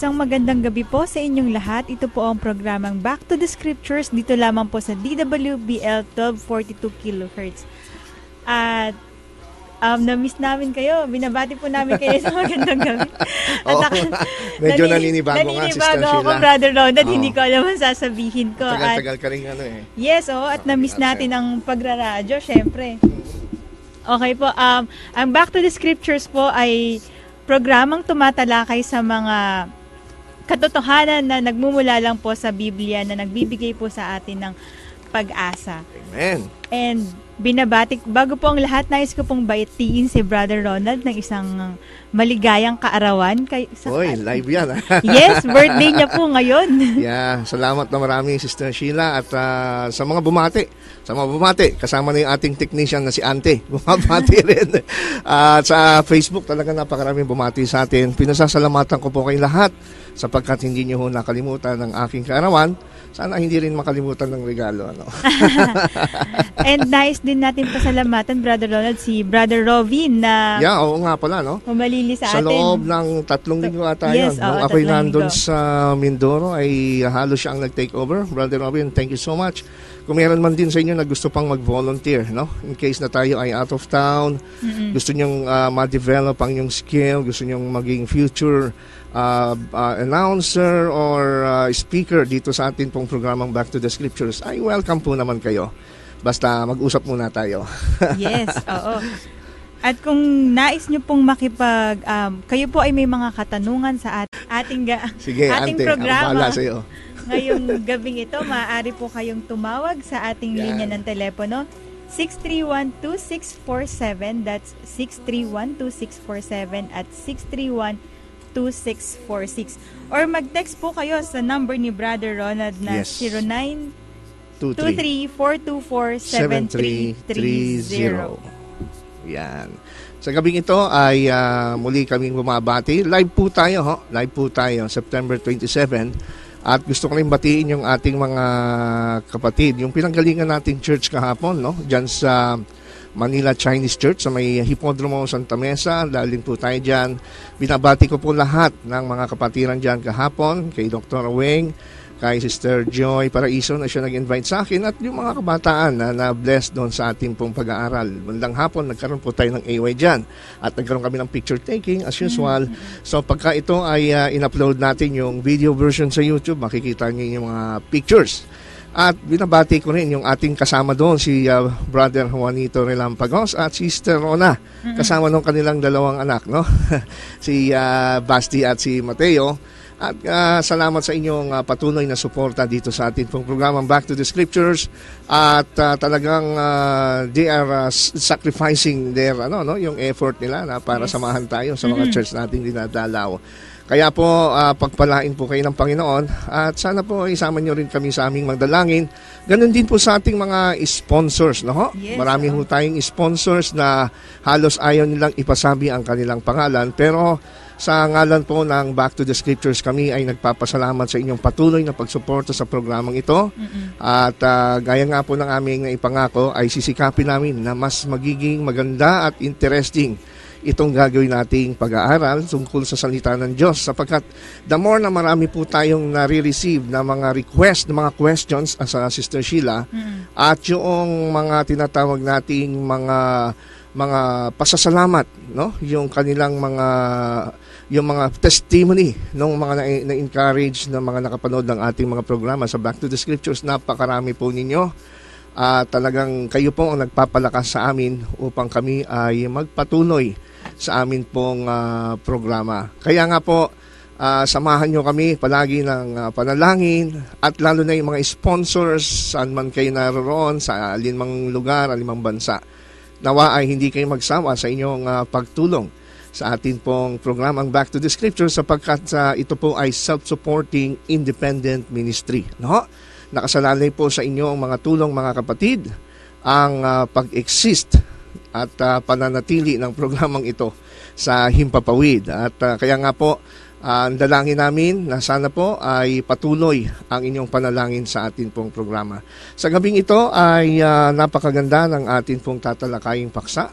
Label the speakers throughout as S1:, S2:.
S1: Isang magandang gabi po sa inyong lahat. Ito po ang programang Back to the Scriptures dito lamang po sa DWBL 1242 kHz. At na-miss namin kayo. Binabati po namin kayo sa magandang gabi.
S2: Medyo naninibago nga, Sister Sheila.
S1: Ako, Brother Ronald. Hindi ko alam ang sasabihin ko.
S2: Tagal-tagal ka rin
S1: Yes, at na-miss natin ang pagraradyo, syempre. Okay po. Ang Back to the Scriptures po ay programang tumatalakay sa mga katotohanan na nagmumula lang po sa Biblia na nagbibigay po sa atin ng pag-asa.
S2: Amen.
S1: And bago po ang lahat, nais ko pong baitiin si Brother Ronald ng isang maligayang kaarawan.
S2: Live yan.
S1: Yes, birthday niya po ngayon.
S2: Yeah, salamat na marami, Sister Sheila. At sa mga bumati, kasama na yung ating technician na si Ante. Bumabati rin. Sa Facebook, talaga napakaraming bumati sa atin. Pinasasalamatan ko po kay lahat sapagkat hindi niyo nakalimutan ng aking kaarawan. Sana hindi rin makalimutan ng regalo.
S1: And nice din natin pasalamatan, Brother Ronald, si Brother Rovin na
S2: oo nga pala,
S1: humalili sa atin.
S2: Sa loob ng 3 linggo ata
S1: yes,
S2: yun. Nung ako'y nandun sa Mindoro, ay halos siya ang nag-take over. Brother Rovin, thank you so much. Kung meron man din sa inyo na gusto pang mag-volunteer, in case na tayo ay out of town, gusto nyong ma-develop ang yung skill, gusto nyong maging future announcer or speaker dito sa atin pong programang Back to the Scriptures, ay welcome po naman kayo. Basta mag-usap muna tayo.
S1: Yes, oo. At kung nais nyo pong kayo po ay may mga katanungan sa ating
S2: Ante,
S1: programa.
S2: Sa'yo.
S1: Ngayong gabing ito, maaari po kayong tumawag sa ating linya ng telepono 631-2647. That's 631-2647 at 631-2646. Or mag-text po kayo sa number ni Brother Ronald na 0923-424-7330.
S2: Yan. Sa gabing ito ay muli kaming bumabati. Live po tayo, September 27. At gusto ko rin batiin yung ating mga kapatid, yung pinanggalingan nating church kahapon, diyan sa Manila Chinese Church sa may Hipodromo Santa Mesa. Daling po tayo dyan. Binabati ko po lahat ng mga kapatiran dyan kahapon, kay Dr. Weng, kay Sister Joy Paraiso na siya nag-invite sa akin, at yung mga kabataan na na-bless doon sa ating pong pag-aaral. Bandang hapon, nagkaroon po tayo ng AY dyan. At nagkaroon kami ng picture taking as usual. So pagka ito ay in-upload natin yung video version sa YouTube, makikita niyo yung mga pictures. At binabati ko rin yung ating kasama doon, si Brother Juanito Relampagos at Sister Rona. Kasama nung kanilang dalawang anak, si Basti at si Mateo. At salamat sa inyong patuloy na suporta dito sa ating pong programang Back to the Scriptures. At talagang they are sacrificing their yung effort nila para samahan tayo sa mga church nating dinadalaw. Kaya po pagpalain po kayo ng Panginoon at sana po isama nyo rin kami sa aming magdalangin. Ganon din po sa ating mga sponsors. Yes, marami po tayong sponsors na halos ayaw nilang ipasabi ang kanilang pangalan, pero sa ngalan po ng Back to the Scriptures, kami ay nagpapasalamat sa inyong patuloy na pagsuporta sa programang ito. At gaya nga po ng aming ipangako, ay sisikapin namin na mas magiging maganda at interesting itong gagawin nating pag-aaral tungkol sa salita ng Diyos, sapagkat the more na marami po tayong nare-receive na mga request, na mga questions sa Sister Sheila, at yung mga tinatawag nating mga pasasalamat, yung kanilang yung mga testimony ng mga na-encourage na mga nakapanood ng ating mga programa sa Back to the Scriptures, napakarami po ninyo. Talagang kayo po ang nagpapalakas sa amin upang kami ay magpatuloy sa amin pong programa. Kaya nga po, samahan nyo kami palagi ng panalangin, at lalo na yung mga sponsors, saan man kayo naroon, sa alinmang lugar, alinmang bansa. Nawa ay hindi kayo magsawa sa inyong pagtulong sa atin pong programang Back to the Scriptures, sapagkat ito po ay self-supporting independent ministry. Nakasalalay po sa inyo ang mga tulong, mga kapatid, ang pag-exist at pananatili ng programang ito sa himpapawid. At kaya nga po, ang dalangin namin na sana po ay patuloy ang inyong panalangin sa atin pong programa. Sa gabing ito ay napakaganda ng atin pong tatalakaying paksa.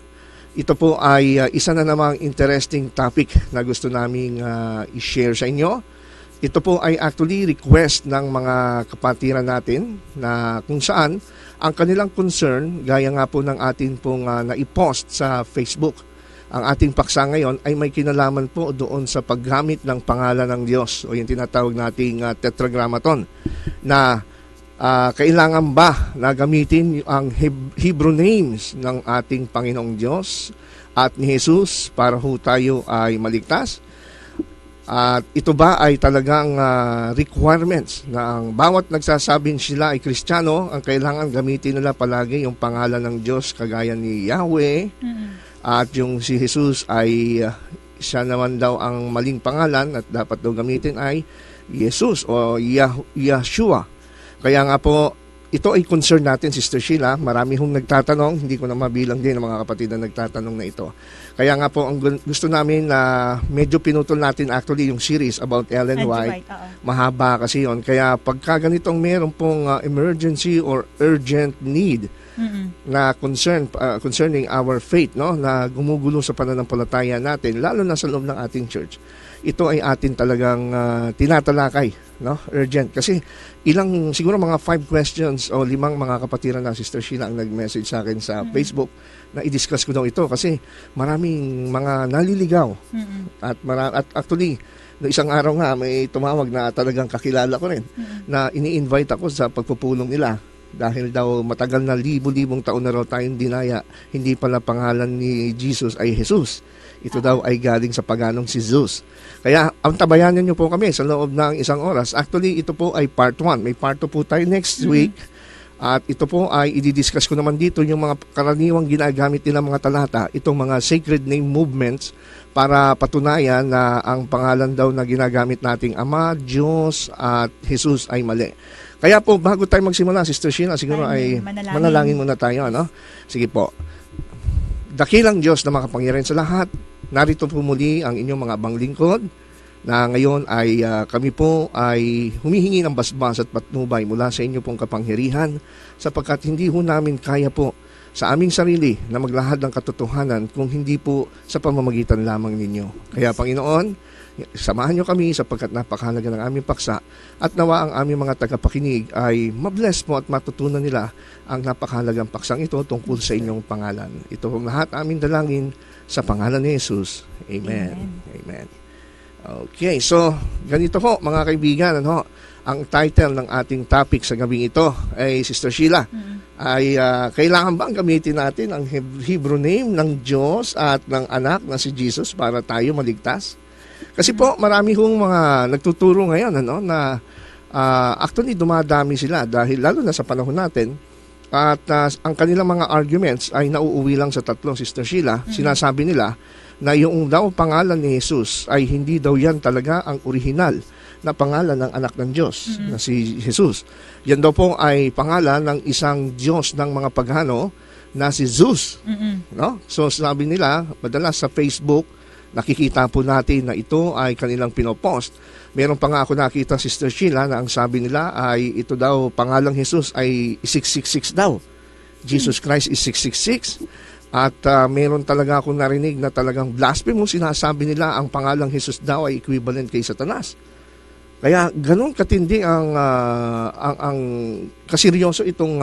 S2: Ito po ay isa na namang interesting topic na gusto naming i-share sa inyo. ito po ay actually request ng mga kapatiran natin na kung saan ang kanilang concern, gaya nga po ng atin pong naipost sa Facebook. Ang ating paksa ngayon ay may kinalaman po doon sa paggamit ng pangalan ng Diyos o yung tinatawag nating tetragrammaton na kailangan ba na gamitin ang Hebrew names ng ating Panginoong Diyos at ni Jesus para ho tayo ay maligtas? At ito ba ay talagang requirements na ang bawat nagsasabing sila ay Kristiyano, ang kailangan gamitin nila palagi yung pangalan ng Diyos kagaya ni Yahweh, at yung si Jesus ay siya naman daw ang maling pangalan at dapat daw gamitin ay Jesus o Yahshua. Kaya nga po, ito ay concern natin, Sister Sheila. Marami hong nagtatanong, hindi ko na mabilang din ang mga kapatid na nagtatanong na ito. Kaya nga po, ang gusto namin na medyo pinutol natin actually yung series about Ellen White. Mahaba kasi yon. Kaya pagka ganitong meron pong emergency or urgent need na concerning our faith, no, na gumugulo sa pananampalataya natin, lalo na sa loob ng ating church, ito ay atin talagang tinatalakay, no? Urgent. Kasi siguro mga 5 questions o 5 mga kapatiran na Sister Sheila ang nag-message sa akin sa Facebook na i-discuss ko daw ito kasi maraming mga naliligaw. At actually, no, isang araw nga may tumawag na talagang kakilala ko rin na ini-invite ako sa pagpupulong nila dahil daw matagal na libo-libong taon na raw tayong dinaya, hindi pala pangalan ni Jesus ay Jesus. Ito daw ay galing sa paganong si Zeus. Kaya ang tabayanan niyo po kami sa loob ng isang oras. Actually, ito po ay part 1. May part 2 po tayo next week. At ito po ay i-discuss ko naman dito yung mga karaniwang ginagamit nilang mga talata, itong mga sacred name movements para patunayan na ang pangalan daw na ginagamit nating Ama, Diyos at Jesus ay mali. Kaya po, bago tayo magsimula, Sister Sheila, siguro ay manalangin muna tayo. Ano? Sige po. Dakilang Diyos na makapangyarihan sa lahat, narito po muli ang inyong mga abang lingkod na ngayon ay kami po ay humihingi ng basbas at patnubay mula sa inyo pong kapangyarihan sapagkat hindi ho namin kaya po sa aming sarili na maglahad ng katotohanan kung hindi po sa pamamagitan lamang ninyo. Kaya Panginoon, samahan nyo kami sapagkat napakahalaga ng aming paksa at nawa ang aming mga tagapakinig ay mabless po at matutunan nila ang napakahalagang paksang ito tungkol sa inyong pangalan. Ito ang lahat aming dalangin sa pangalan ni Jesus. Amen. Amen. Okay, so ganito po mga kaibigan, ano, ang title ng ating topic sa gabing ito ay Sister Sheila ay kailangan bang gamitin natin ang Hebrew name ng Diyos at ng anak na si Jesus para tayo maligtas? Kasi po marami hong mga nagtuturo ngayon ano, na actually dumadami sila dahil lalo na sa panahon natin at ang kanilang mga arguments ay nauuwi lang sa tatlo, Sister Sheila. Sinasabi nila na yung daw pangalan ni Jesus ay hindi daw yan talaga ang original na pangalan ng anak ng Diyos na si Jesus. Yan daw po ay pangalan ng isang Diyos ng mga pagano na si Zeus. No? So sabi nila, madalas sa Facebook, nakikita po natin na ito ay kanilang pinopost. Meron pa nga ako nakita, Sister Sheila, na ang sabi nila ay ito daw, pangalang Jesus ay 666 daw. Jesus Christ is 666. At meron talaga akong narinig na talagang blasphemous. Sinasabi nila ang pangalang Jesus daw ay equivalent kay Satanas. Kaya ganun katindi ang kaseryoso itong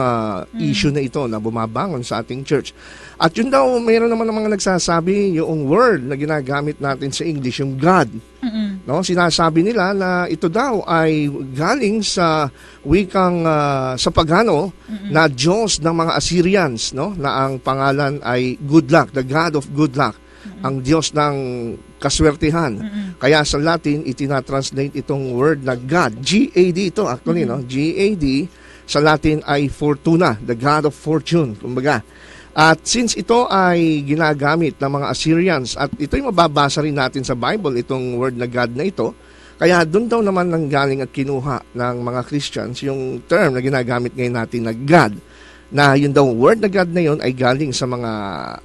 S2: issue na ito na bumabangon sa ating church. At yun daw, mayroon naman ng mga nagsasabi yung word na ginagamit natin sa English, yung God. No, sinasabi nila na ito daw ay galing sa wikang sa pagano na Diyos ng mga Assyrians, no, na ang pangalan ay good luck, the God of good luck. Ang Diyos ng kaswertihan. Kaya sa Latin, itinatranslate itong word na God. G-A-D ito actually, no? G-A-D sa Latin ay fortuna, the God of fortune, kumbaga. At since ito ay ginagamit ng mga Assyrians, at ito'y mababasa rin natin sa Bible, itong word na God na ito, kaya doon daw naman nanggaling at kinuha ng mga Christians yung term na ginagamit ngayon natin na God. Na yun daw, word na God na yun ay galing sa mga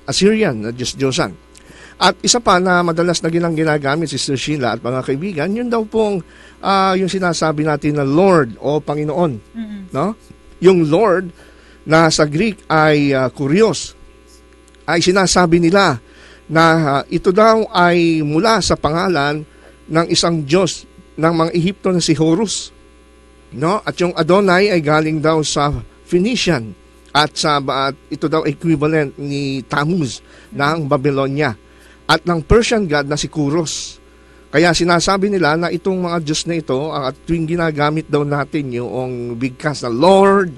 S2: Assyrian na Diyos-Diyosan. At isa pa na madalas na ginagamit, Sister Sheila at mga kaibigan, yun daw pong yung sinasabi natin na Lord o Panginoon. No? Yung Lord na sa Greek ay kurios, ay sinasabi nila na ito daw ay mula sa pangalan ng isang Diyos ng mga Ehipto na si Horus. No? At yung Adonai ay galing daw sa Phoenician. At ito daw equivalent ni Tammuz ng Babylonia. At ng Persian god na si Kuros. Kaya sinasabi nila na itong mga Diyos na ito, at tuwing ginagamit daw natin yung bigkas na Lord,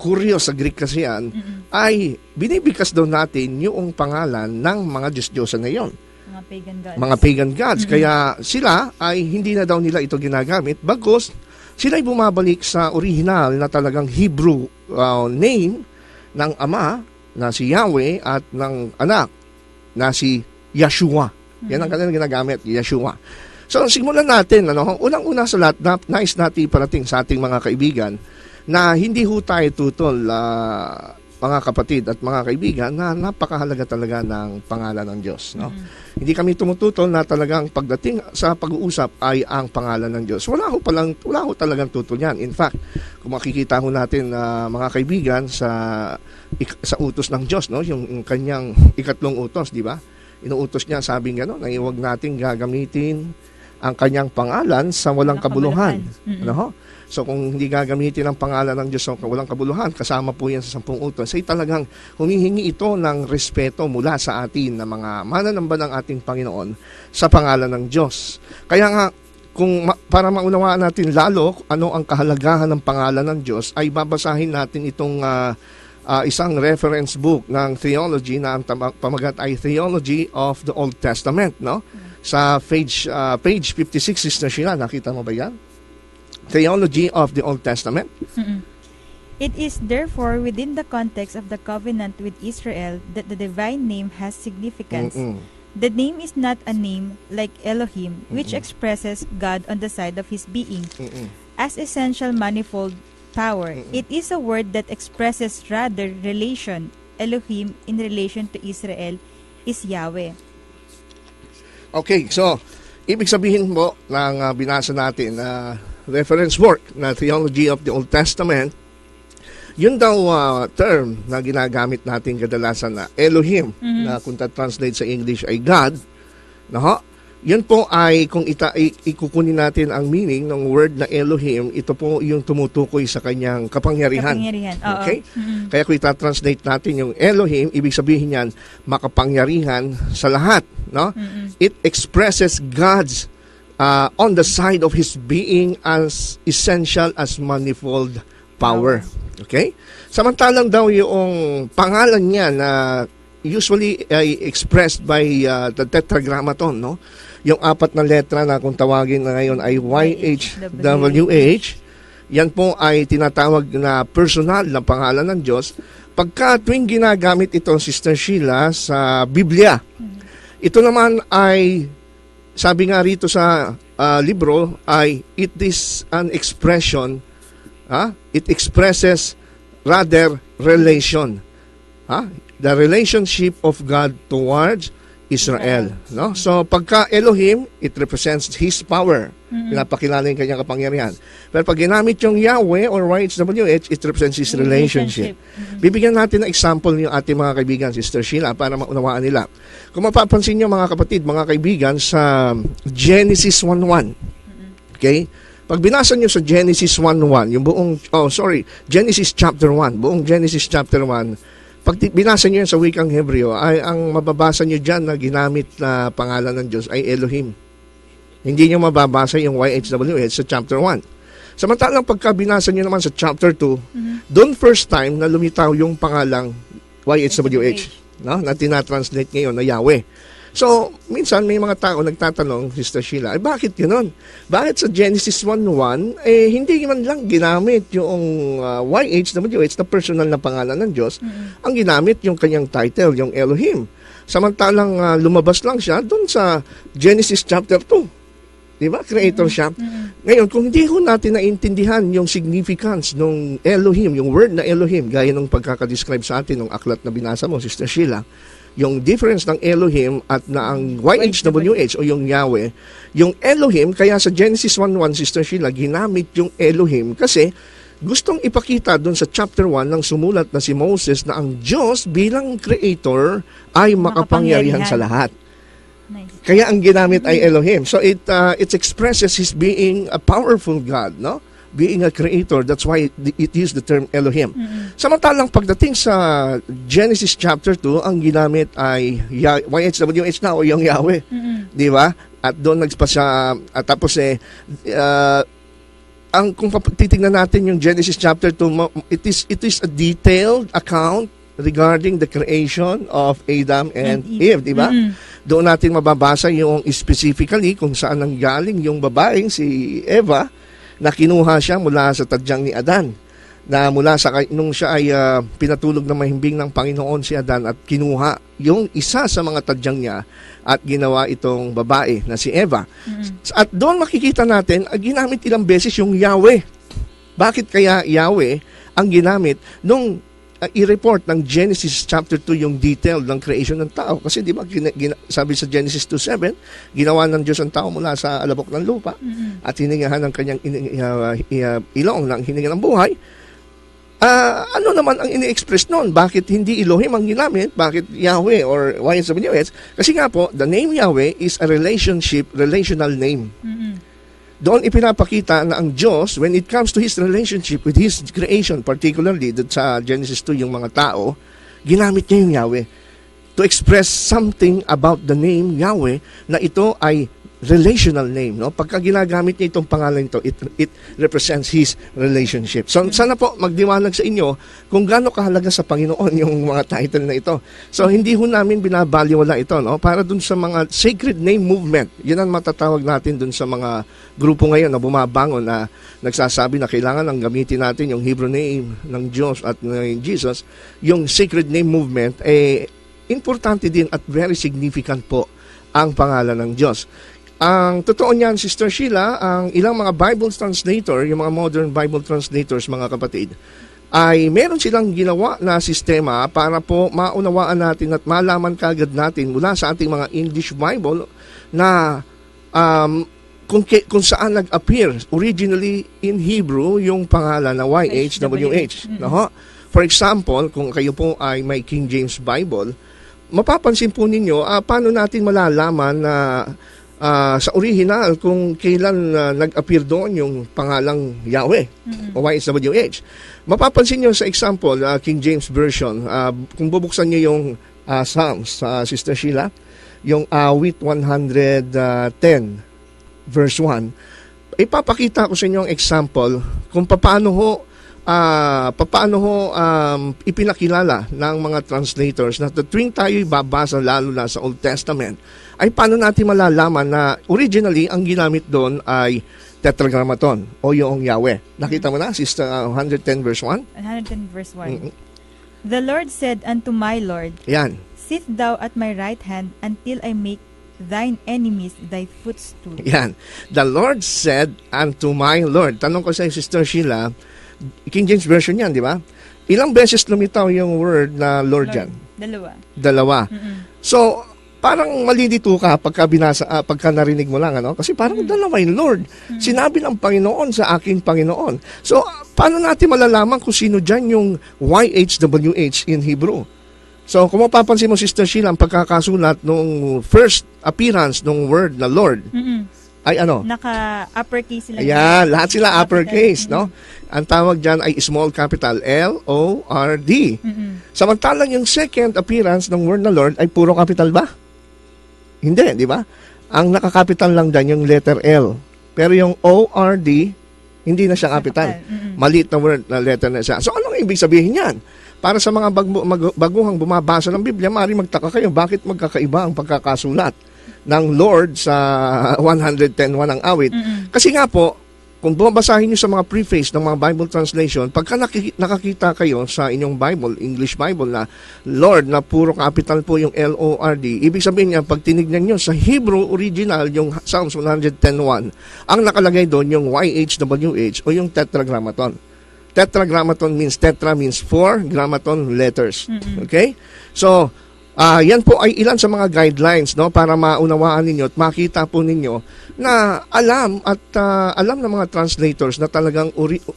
S2: Kurios sa Greek kasi yan, ay binibigkas daw natin yung pangalan ng mga Diyos-Diyosan na yon.
S1: Mga pagan gods.
S2: Mga pagan gods. Kaya sila ay hindi na daw nila ito ginagamit, bagkus sila ay bumabalik sa original na talagang Hebrew name ng Ama na si Yahweh at ng anak na si Yeshua. Yan ang kanilang ginagamit, Yeshua. So, simulan natin. Unang-una sa lahat, nais natin parating sa ating mga kaibigan na hindi ho tayo tutol, mga kapatid at mga kaibigan, na napakahalaga talaga ng pangalan ng Diyos. No? Hindi kami tumututol na talagang pagdating sa pag-uusap ay ang pangalan ng Diyos. Wala ho talagang tutol yan. In fact, kung makikita ho natin, mga kaibigan, sa utos ng Diyos, no? Yung kanyang ikatlong utos, di ba? Inuutos niya, sabing gano'n, na huwag natin gagamitin ang kanyang pangalan sa walang kabuluhan. Ano? So kung hindi gagamitin ang pangalan ng Diyos sa walang kabuluhan, kasama po yan sa 10 utos, ay talagang humihingi ito ng respeto mula sa atin na mga mananamba ng ating Panginoon sa pangalan ng Diyos. Kaya nga, para maunawaan natin lalo ano ang kahalagahan ng pangalan ng Diyos, ay babasahin natin itong isang reference book ng theology na ang pamagat ay Theology of the Old Testament, no? Sa page 56 Sister Sheila, nakita mo ba yan? Theology of the Old Testament.
S1: It is therefore within the context of the covenant with Israel that the divine name has significance. The name is not a name like Elohim, which expresses God on the side of his being as essential manifold power. It is a word that expresses rather relation. Elohim in relation to Israel is Yahweh.
S2: Okay, so ibig sabihin mo ng binasa natin na reference work na Theology of the Old Testament, yun daw term na ginagamit natin kadalasan na Elohim, na kung translate sa English ay God, no? Yan po ay kung ikukunin natin ang meaning ng word na Elohim, ito po yung tumutukoy sa kanyang kapangyarihan. Okay? Kaya kung itatranslate natin yung Elohim, ibig sabihin yan, makapangyarihan sa lahat. No? It expresses God's on the side of His being as essential as manifold power. Okay? Samantalang daw yung pangalan niya na usually ay expressed by the tetragrammaton, no? Yung 4 na letra na kung tawagin na ngayon ay YHWH, yan po ay tinatawag na personal na pangalan ng Diyos. Pagka tuwing ginagamit ito, Sister Sheila, sa Biblia, ito naman ay, sabi nga rito sa libro, ay it is an expression, it expresses rather relation. The relationship of God towards Israel. No? So, pagka Elohim, it represents His power. Pinapakilala yung kanyang kapangyarihan. Pero pag ginamit yung Yahweh or YHWH, it represents His relationship. Bibigyan natin ng example yung ating mga kaibigan, Sister Sheila, para maunawaan nila. Kung mapapansin nyo mga kapatid, mga kaibigan, sa Genesis 1:1. Okay? Pag binasa nyo sa Genesis 1:1, yung buong, Genesis chapter 1, buong Genesis chapter 1, pag binasa nyo yan sa wikang Hebreo, ay ang mababasa nyo dyan na ginamit na pangalan ng Diyos ay Elohim. Hindi nyo mababasa yung YHWH sa chapter 1. Samantalang pagka binasa nyo naman sa chapter 2, doon first time na lumitaw yung pangalang YHWH, no? Na tinatranslate ngayon na Yahweh. So, minsan may mga tao nagtatanong, Sister Sheila, bakit gano'n? Bakit sa Genesis 1:1, hindi man lang ginamit yung YHWH na personal na pangalan ng Diyos, ang ginamit yung kanyang title, yung Elohim. Samantalang lumabas lang siya doon sa Genesis chapter 2. Di ba? Creator siya. Ngayon, kung hindi ho natin naintindihan yung significance ng Elohim, yung word na Elohim, gaya ng pagkakadescribe sa atin ng aklat na binasa mo, Sister Sheila, yung difference ng Elohim at na ang YHWH o yung Yahweh, yung Elohim, kaya sa Genesis 1:1, Sister Sheila, ginamit yung Elohim kasi gustong ipakita doon sa chapter 1 ng sumulat na si Moses na ang Diyos bilang creator ay makapangyarihan sa lahat.
S1: Nice.
S2: Kaya ang ginamit ay Elohim. So it expresses his being a powerful God, no? Being a creator. That's why it used the term Elohim. Samantalang pagdating sa Genesis chapter 2, ang ginamit ay YHWH na o yung Yahweh. Di ba? At doon nagpa siya, tapos kung titingnan natin yung Genesis chapter 2, it is a detailed account regarding the creation of Adam and Eve, di ba? Doon natin mababasa yung specifically kung saan nanggaling yung babaeng si Eva na kinuha siya mula sa tadyang ni Adan. Na mula sa nung siya ay pinatulog na mahimbing ng Panginoon si Adan at kinuha yung isa sa mga tadyang niya at ginawa itong babae na si Eva. At doon makikita natin, ginamit ilang beses yung Yahweh. Bakit kaya Yahweh ang ginamit nung i-report ng Genesis chapter 2 yung detail ng creation ng tao? Kasi di ba sabi sa Genesis 2:7, ginawa ng Diyos ang tao mula sa alabok ng lupa at hiningahan ng kanyang ilong ng hininga ng buhay. Ano naman ang ini-express noon? Bakit hindi Elohim ang ginamit? Bakit Yahweh or YHWH? Kasi nga po, the name Yahweh is a relational name. Doon ipinapakita na ang Diyos, when it comes to His relationship with His creation, particularly sa Genesis 2, yung mga tao, ginamit niya yung Yahweh to express something about the name Yahweh na ito ay relational name, no? Pagka ginagamit niya itong pangalan ito, it represents his relationship. So, sana po magdiwanag sa inyo kung gaano kahalaga sa Panginoon yung mga title na ito. So, hindi ho namin binabaliwala ito, no? Para dun sa mga sacred name movement, yun ang matatawag natin dun sa mga grupo ngayon na bumabangon na nagsasabi na kailangan ang gamitin natin yung Hebrew name ng Diyos at ng Jesus. Yung sacred name movement, importante din at very significant po ang pangalan ng Diyos. Ang totoo niyan, Sister Sheila, ang ilang mga Bible translator, yung mga modern Bible translators, mga kapatid, ay meron silang ginawa na sistema para po maunawaan natin at malaman kagad natin mula sa ating mga English Bible na kung saan nag-appear originally in Hebrew yung pangalan na YHWH. No? For example, kung kayo po ay may King James Bible, mapapansin po ninyo, paano natin malalaman na sa original kung kailan nag-appear doon yung pangalang Yahweh o YHWH. Mapapansin nyo sa example, King James Version, kung bubuksan nyo yung Psalms, Sister Sheila, yung awit 110 verse 1, ipapakita ko sa inyo ang example kung paano ipinakilala ng mga translators na tuwing tayo babasa lalo na sa Old Testament, ay paano natin malalaman na originally ang ginamit doon ay Tetragrammaton o yung Yahweh. Nakita mo na, Sister, 110 verse 1?
S1: 110 verse 1. The Lord said unto my Lord,
S2: Yan.
S1: Sit thou at my right hand until I make thine enemies thy footstool.
S2: Yan. The Lord said unto my Lord. Tanong ko sa Sister Sheila, King James Version yan, di ba? Ilang beses lumitaw yung word na Lord yan? Dalawa. So, parang malilito ka pagka narinig mo lang, ano? Kasi parang dalawa yung Lord. Sinabi ng Panginoon sa aking Panginoon. So, paano natin malalaman kung sino dyan yung YHWH in Hebrew? So, kung mapapansin mo, Sister Sheila, ang pagkakasulat nung first appearance ng word na Lord, ay ano?
S1: Naka-uppercase sila.
S2: Ayan, lahat sila uppercase, no? Ang tawag dyan ay small capital, L-O-R-D. Samantalang yung second appearance ng word na Lord ay puro capital ba? Hindi, di ba? Ang nakakapital lang dyan yung letter L. Pero yung O-R-D, hindi na siya capital. Maliit na word na letter na siya. So, anong ibig sabihin yan? Para sa mga baguhang bumabasa ng Biblia, maaaring magtaka kayo, bakit magkakaiba ang pagkakasulat ng Lord sa 110.1 ang awit? Kasi nga po, kung bumabasahin nyo sa mga preface ng mga Bible translation, pagka nakakita kayo sa inyong Bible, English Bible na Lord na puro capital po yung L-O-R-D, ibig sabihin niya, pag tinignan nyo sa Hebrew original, yung Psalms 110.1, ang nakalagay doon yung YHWH o yung Tetragrammaton. Tetragrammaton means, tetra means 4, grammaton letters. Okay? So, yan po ay ilan sa mga guidelines, no, para maunawaan ninyo at makita po ninyo na alam ng mga translators na talagang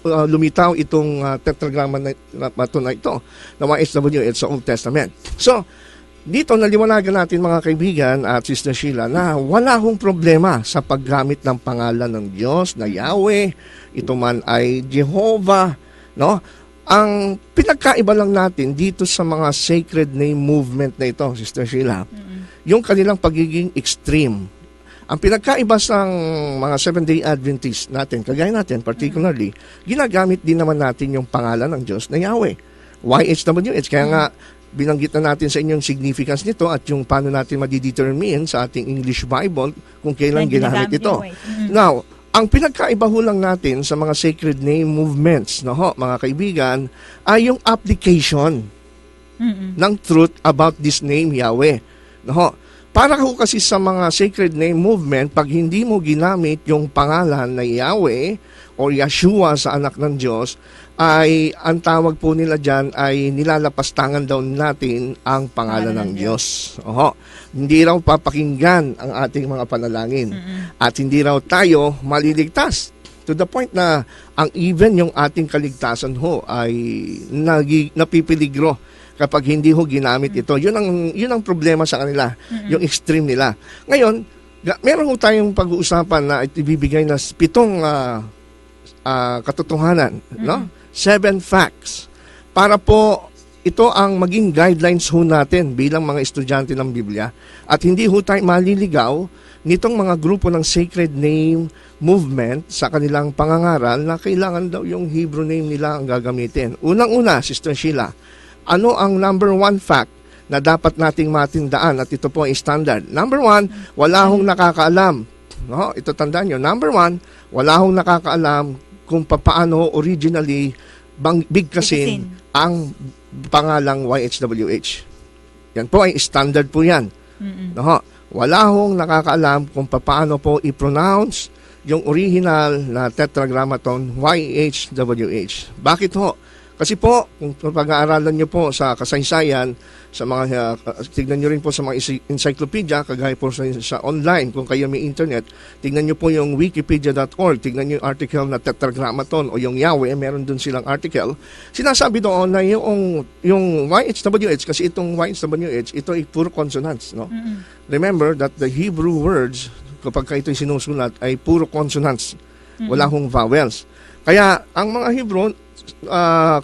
S2: lumitaw itong tetragrammaton na ito na YHWH sa Old Testament. So, dito naliwanagan natin mga kaibigan at Sister Sheila na wala hong problema sa paggamit ng pangalan ng Diyos na Yahweh, ito man ay Jehovah, no? Ang pinagkaiba lang natin dito sa mga sacred name movement na ito, Sister Sheila, yung kanilang pagiging extreme. Ang pinagkaiba sa mga Seventh-day Adventist natin, kagaya natin particularly, ginagamit din naman natin yung pangalan ng Diyos na Yahweh. YHWH, kaya nga binanggit na natin sa inyong significance nito at yung paano natin madidetermine sa ating English Bible kung kailan ginamit ito. Now, ang pinagkaiba ho lang natin sa mga sacred name movements, no, mga kaibigan, ay yung application ng truth about this name Yahweh. No, para ho kasi sa mga sacred name movement, pag hindi mo ginamit yung pangalan na Yahweh o Yeshua sa anak ng Diyos, ay ang tawag po nila dyan ay nilalapastangan daw natin ang pangalan ng Diyos. Oho. Hindi raw papakinggan ang ating mga panalangin. At hindi raw tayo maliligtas. To the point na ang even yung ating kaligtasan ho ay napipiligro kapag hindi ho ginamit ito. Yun ang problema sa kanila. Yung extreme nila. Ngayon, meron ho tayong pag-uusapan na ibibigay na 7 katotohanan, no? 7 facts. Para po ito ang maging guidelines ho natin bilang mga estudyante ng Biblia at hindi ho tayo maliligaw nitong mga grupo ng sacred name movement sa kanilang pangangaral na kailangan daw yung Hebrew name nila ang gagamitin. Unang-una, Sister Sheila, ano ang number 1 fact na dapat nating matindaan at ito po ay standard? Number 1, wala hong nakakaalam. No, ito tandaan nyo. Number 1, wala hong nakakaalam kung paano originally bigkasin ang pangalang YHWH. Yan po ay standard po yan. No, wala hong nakakaalam kung paano po i-pronounce yung original na tetragrammaton YHWH. Bakit ho? Kasi po, kung pag-aaralan nyo po sa kasaysayan, sa mga, tignan nyo rin po sa mga encyclopedia, kagaya po sa online, kung kayo may internet, tignan nyo po yung wikipedia.org, tignan nyo yung article na tetragrammaton o yung Yahweh, meron dun silang article. Sinasabi doon na yung YHWH, kasi itong YHWH, ito ay puro consonants. No? Remember that the Hebrew words, kapag ito'y sinusulat, ay puro consonants. Wala hong vowels. Kaya, ang mga Hebrew,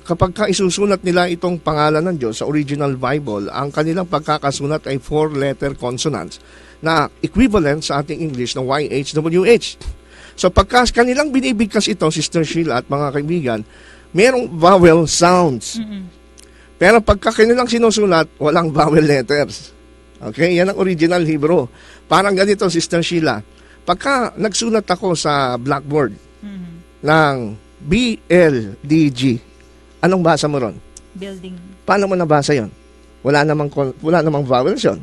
S2: kapag isusulat nila itong pangalan ng Diyos sa original Bible, ang kanilang pagkakasulat ay 4-letter consonants na equivalent sa ating English na YHWH. So pagka kanilang binibigkas ito, Sister Sheila at mga kaibigan, merong vowel sounds. Pero pagka kanilang sinusulat, walang vowel letters. Okay? Yan ang original Hebrew. Parang ganito, Sister Sheila. Pagka nagsulat ako sa blackboard ng BLDG. Anong basa mo ron?
S1: Building.
S2: Paano mo nabasa yon? Wala namang vowels yon.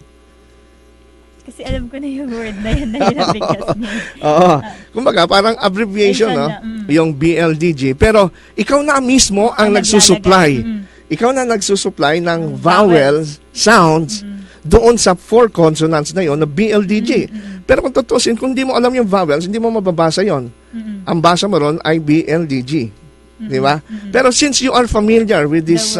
S1: Kasi alam ko na yung word na yun na nilabigkas niya.
S2: Oo. Kumbaga, parang abbreviation, no? Yung BLDG. Pero, ikaw na mismo ang nagsusupply. Ikaw na nagsusupply ng vowel sounds doon sa 4 consonants na yon na BLDG. Pero kung tutusin, kung hindi mo alam yung vowels, hindi mo mababasa yon. Ang basa mo ron ay BLDG. Di ba? Pero since you are familiar with this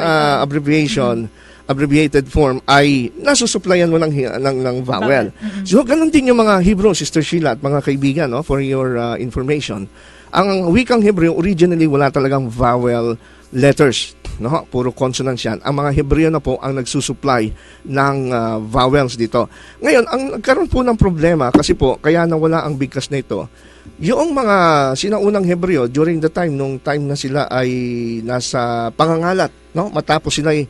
S2: abbreviated form, ay nasusupplyan mo ng vowel. So, ganun din yung mga Hebrew, Sister Sheila at mga kaibigan, no, for your information. Ang wikang Hebreo, originally wala talagang vowel letters. No? Puro consonants yan. Ang mga Hebreo na po ang nagsusupply ng vowels dito. Ngayon, ang nagkaroon po ng problema, kasi po, kaya nawala ang bigkas na ito, yung mga sinaunang Hebreo during the time, nung time na sila ay nasa pangangalat, no? Matapos sila ay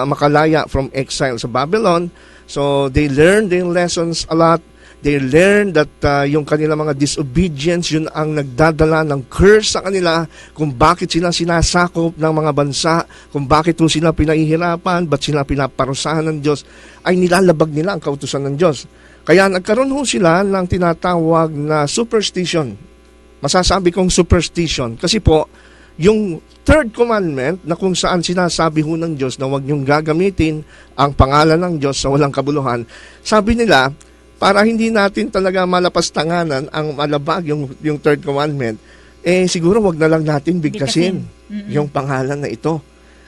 S2: makalaya from exile sa Babylon, so they learned their lessons a lot. They learned that yung kanilang mga disobedience, yun ang nagdadala ng curse sa kanila, kung bakit sila sinasakop ng mga bansa, kung bakit sila pinahihirapan, ba't sila pinaparusahan ng Diyos, ay nilalabag nila ang kautusan ng Diyos. Kaya nagkaroon sila ng tinatawag na superstition. Masasabi kong superstition. Kasi po, yung third commandment na kung saan sinasabi ng Diyos na huwag niyong gagamitin ang pangalan ng Diyos sa walang kabuluhan, sabi nila, para hindi natin talaga malapastanganan ang malabag yung third commandment, siguro wag na lang natin bigkasin yung pangalan na ito.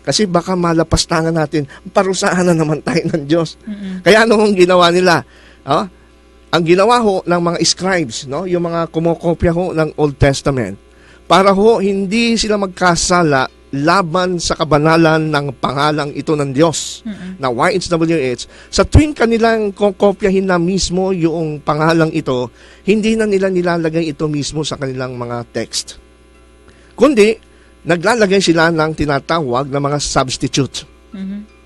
S2: Kasi baka malapastangan natin, parusahan na naman tayo ng Diyos. Kaya ano ang ginawa nila? Ang ginawa ho ng mga scribes, no? Yung mga kumokopya ho ng Old Testament, para ho hindi sila magkasala laban sa kabanalan ng pangalang ito ng Diyos, na YHWH, sa tuwing kanilang kokopyahin na mismo yung pangalang ito, hindi na nila nilalagay ito mismo sa kanilang mga text. Kundi, naglalagay sila ng tinatawag na mga substitute.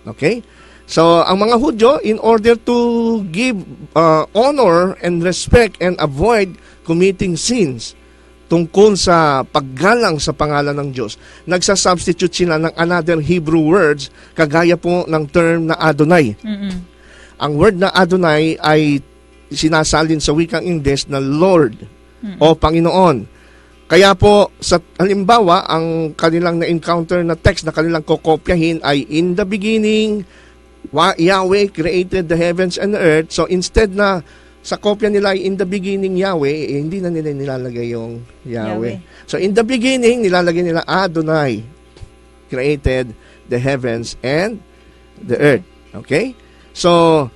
S2: Okay? So, ang mga Hudyo, in order to give honor and respect and avoid committing sins tungkol sa paggalang sa pangalan ng Diyos, nagsasubstitute sila ng another Hebrew words, kagaya po ng term na Adonai. Ang word na Adonai ay sinasalin sa wikang Ingles na Lord o Panginoon. Kaya po, sa halimbawa, ang kanilang na-encounter na text na kanilang kokopyahin ay, in the beginning, Yahweh created the heavens and the earth. So instead na sa kopya nila ay in the beginning Yahweh, hindi na nila nilalagay yung Yahweh. So in the beginning, nilalagay nila Adonai created the heavens and the earth. Okay? So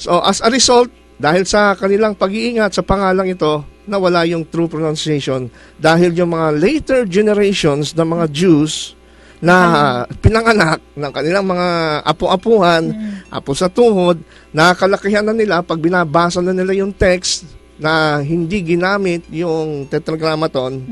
S2: as a result, dahil sa kanilang pag-iingat sa pangalang ito, nawala yung true pronunciation dahil yung mga later generations ng mga Jews na pinanganak ng kanilang mga apo-apuhan, apo sa tuhod, nakakalakihan na nila pag binabasa na nila yung text na hindi ginamit yung tetragrammaton,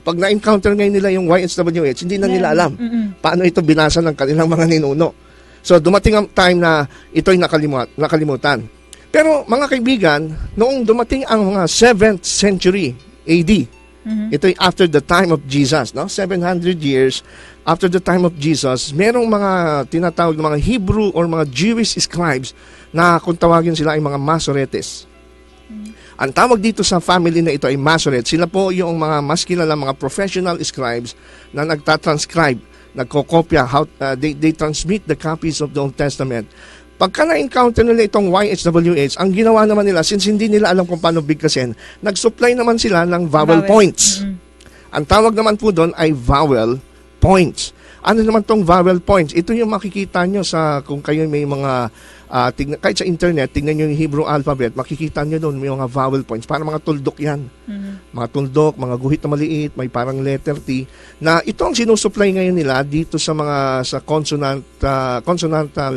S2: pag na-encounter ngayon nila yung YHWH, hindi na nila alam paano ito binasa ng kanilang mga ninuno. So dumating ang time na ito'y nakalimutan. Pero mga kaibigan, noong dumating ang mga 7th century AD, ito'y after the time of Jesus, no? 700 years after the time of Jesus, merong mga tinatawag na mga Hebrew or mga Jewish scribes na kung tawagin sila ay mga Masoretes. Ang tawag dito sa family na ito ay Masoret. Sila po yung mga mas kilala mga professional scribes na nagtatranscribe, nagkokopya, they transmit the copies of the Old Testament. Pagka na-encounter nila itong YHWH, ang ginawa naman nila, since hindi nila alam kung paano bigkasin, nag-supply naman sila ng vowel points. Ang tawag naman po doon ay vowel points. Ano naman tong vowel points? Ito yung makikita nyo sa, kung kayo may mga, kahit sa internet, tignan nyo yung Hebrew alphabet, makikita nyo doon may mga vowel points. Para mga tuldok yan. Mga tuldok, mga guhit na maliit, may parang letter T, na ito ang sinusupply ngayon nila dito sa mga sa consonantal